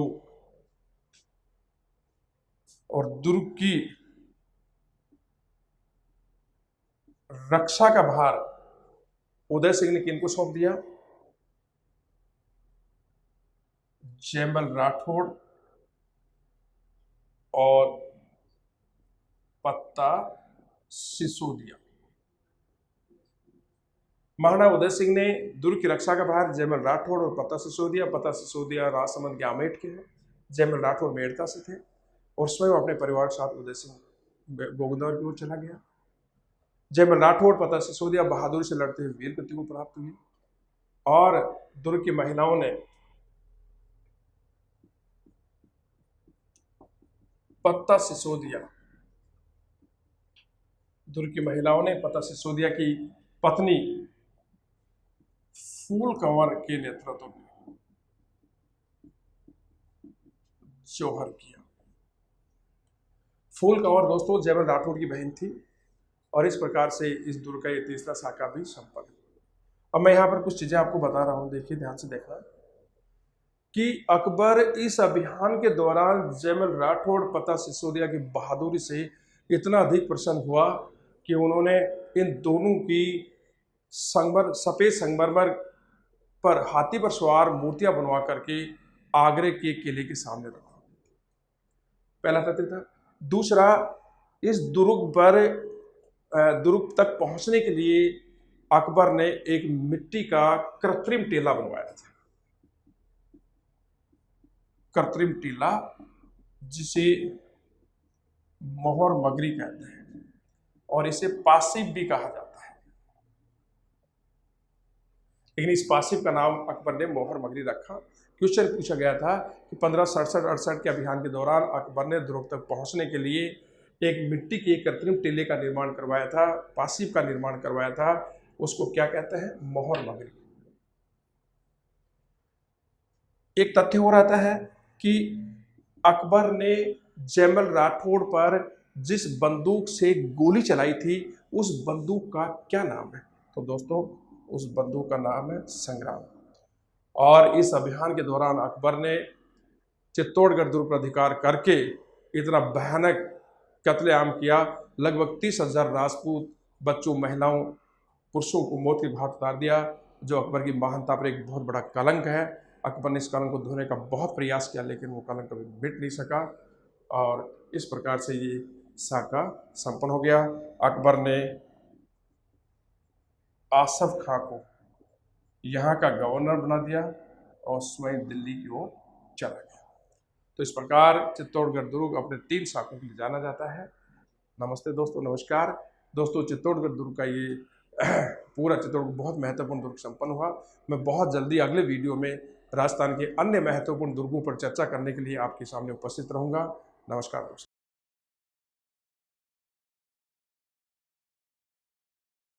और दुर्ग की रक्षा का भार उदय सिंह ने किनको सौंप दिया? जयमल राठौड़ और पत्ता सिसोदिया। महाराणा उदय सिंह ने दुर्ग की रक्षा का भार जयमल राठौड़ और पत्ता सिसोदिया राजसमंद के आमेट के हैं। जयमल राठौड़ मेड़ता से थे और स्वयं अपने परिवार के साथ उदय सिंह गोगुदा की ओर चला गया। जयमल राठौड़ पता सिसोदिया बहादुरी से लड़ते हुए वीर गति को प्राप्त हुए और दुर्ग की महिलाओं ने पता सिसोदिया की पत्नी फूल कंवर के नेतृत्व में जौहर किया। फूल कंवर दोस्तों जयमल राठौड़ की बहन थी और इस प्रकार से इस दुर्ग का ये तीसरा साका भी संपन्न है। अब मैं यहाँ पर कुछ चीजें आपको बता रहा हूँ, देखिए ध्यान से देखना कि अकबर इस अभियान के दौरान जयमल राठौड़ पता सिसोदिया की बहादुरी से इतना अधिक प्रसन्न हुआ कि उन्होंने इन दोनों की सफेद संगमरमर पर हाथी पर सवार मूर्तियां बनवा करके आगरे के किले के सामने रखा। पहला तथ्य था। दूसरा, इस दुर्ग तक पहुंचने के लिए अकबर ने एक मिट्टी का कृत्रिम टीला बनवाया था। कृत्रिम टीला जिसे मोहर मगरी कहते हैं और इसे पासिब भी कहा जाता है, लेकिन इस पासिब का नाम अकबर ने मोहर मगरी रखा। क्वेश्चन पूछा गया था कि 1567-68 के अभियान के दौरान अकबर ने दुर्ग तक पहुंचने के लिए एक मिट्टी के कृत्रिम टीले का निर्माण करवाया था, पासिब का निर्माण करवाया था, उसको क्या कहते हैं? मोहर मगरी। एक तथ्य हो रहता है कि अकबर ने जयमल राठौड़ पर जिस बंदूक से गोली चलाई थी उस बंदूक का क्या नाम है? तो दोस्तों उस बंदूक का नाम है संग्राम। और इस अभियान के दौरान अकबर ने चित्तौड़गढ़ दुर्ग पर अधिकार करके इतना भयानक कत्लेआम किया। लगभग 30,000 राजपूत बच्चों, महिलाओं, पुरुषों को मौत के घाट उतार दिया, जो अकबर की महानता पर एक बहुत बड़ा कलंक है। अकबर ने इस कलंक को धोने का बहुत प्रयास किया लेकिन वो कलंक कभी मिट नहीं सका और इस प्रकार से ये साका संपन्न हो गया। अकबर ने आसफ खां को यहाँ का गवर्नर बना दिया और स्वयं दिल्ली की ओर चला गया। तो इस प्रकार चित्तौड़गढ़ दुर्ग अपने 3 साकों के लिए जाना जाता है। नमस्ते दोस्तों, नमस्कार दोस्तों। चित्तौड़गढ़ दुर्ग का ये पूरा चित्तौड़गढ़ बहुत महत्वपूर्ण दुर्ग संपन्न हुआ। मैं बहुत जल्दी अगले वीडियो में राजस्थान के अन्य महत्वपूर्ण दुर्गों पर चर्चा करने के लिए आपके सामने उपस्थित रहूंगा। नमस्कार दोस्तों।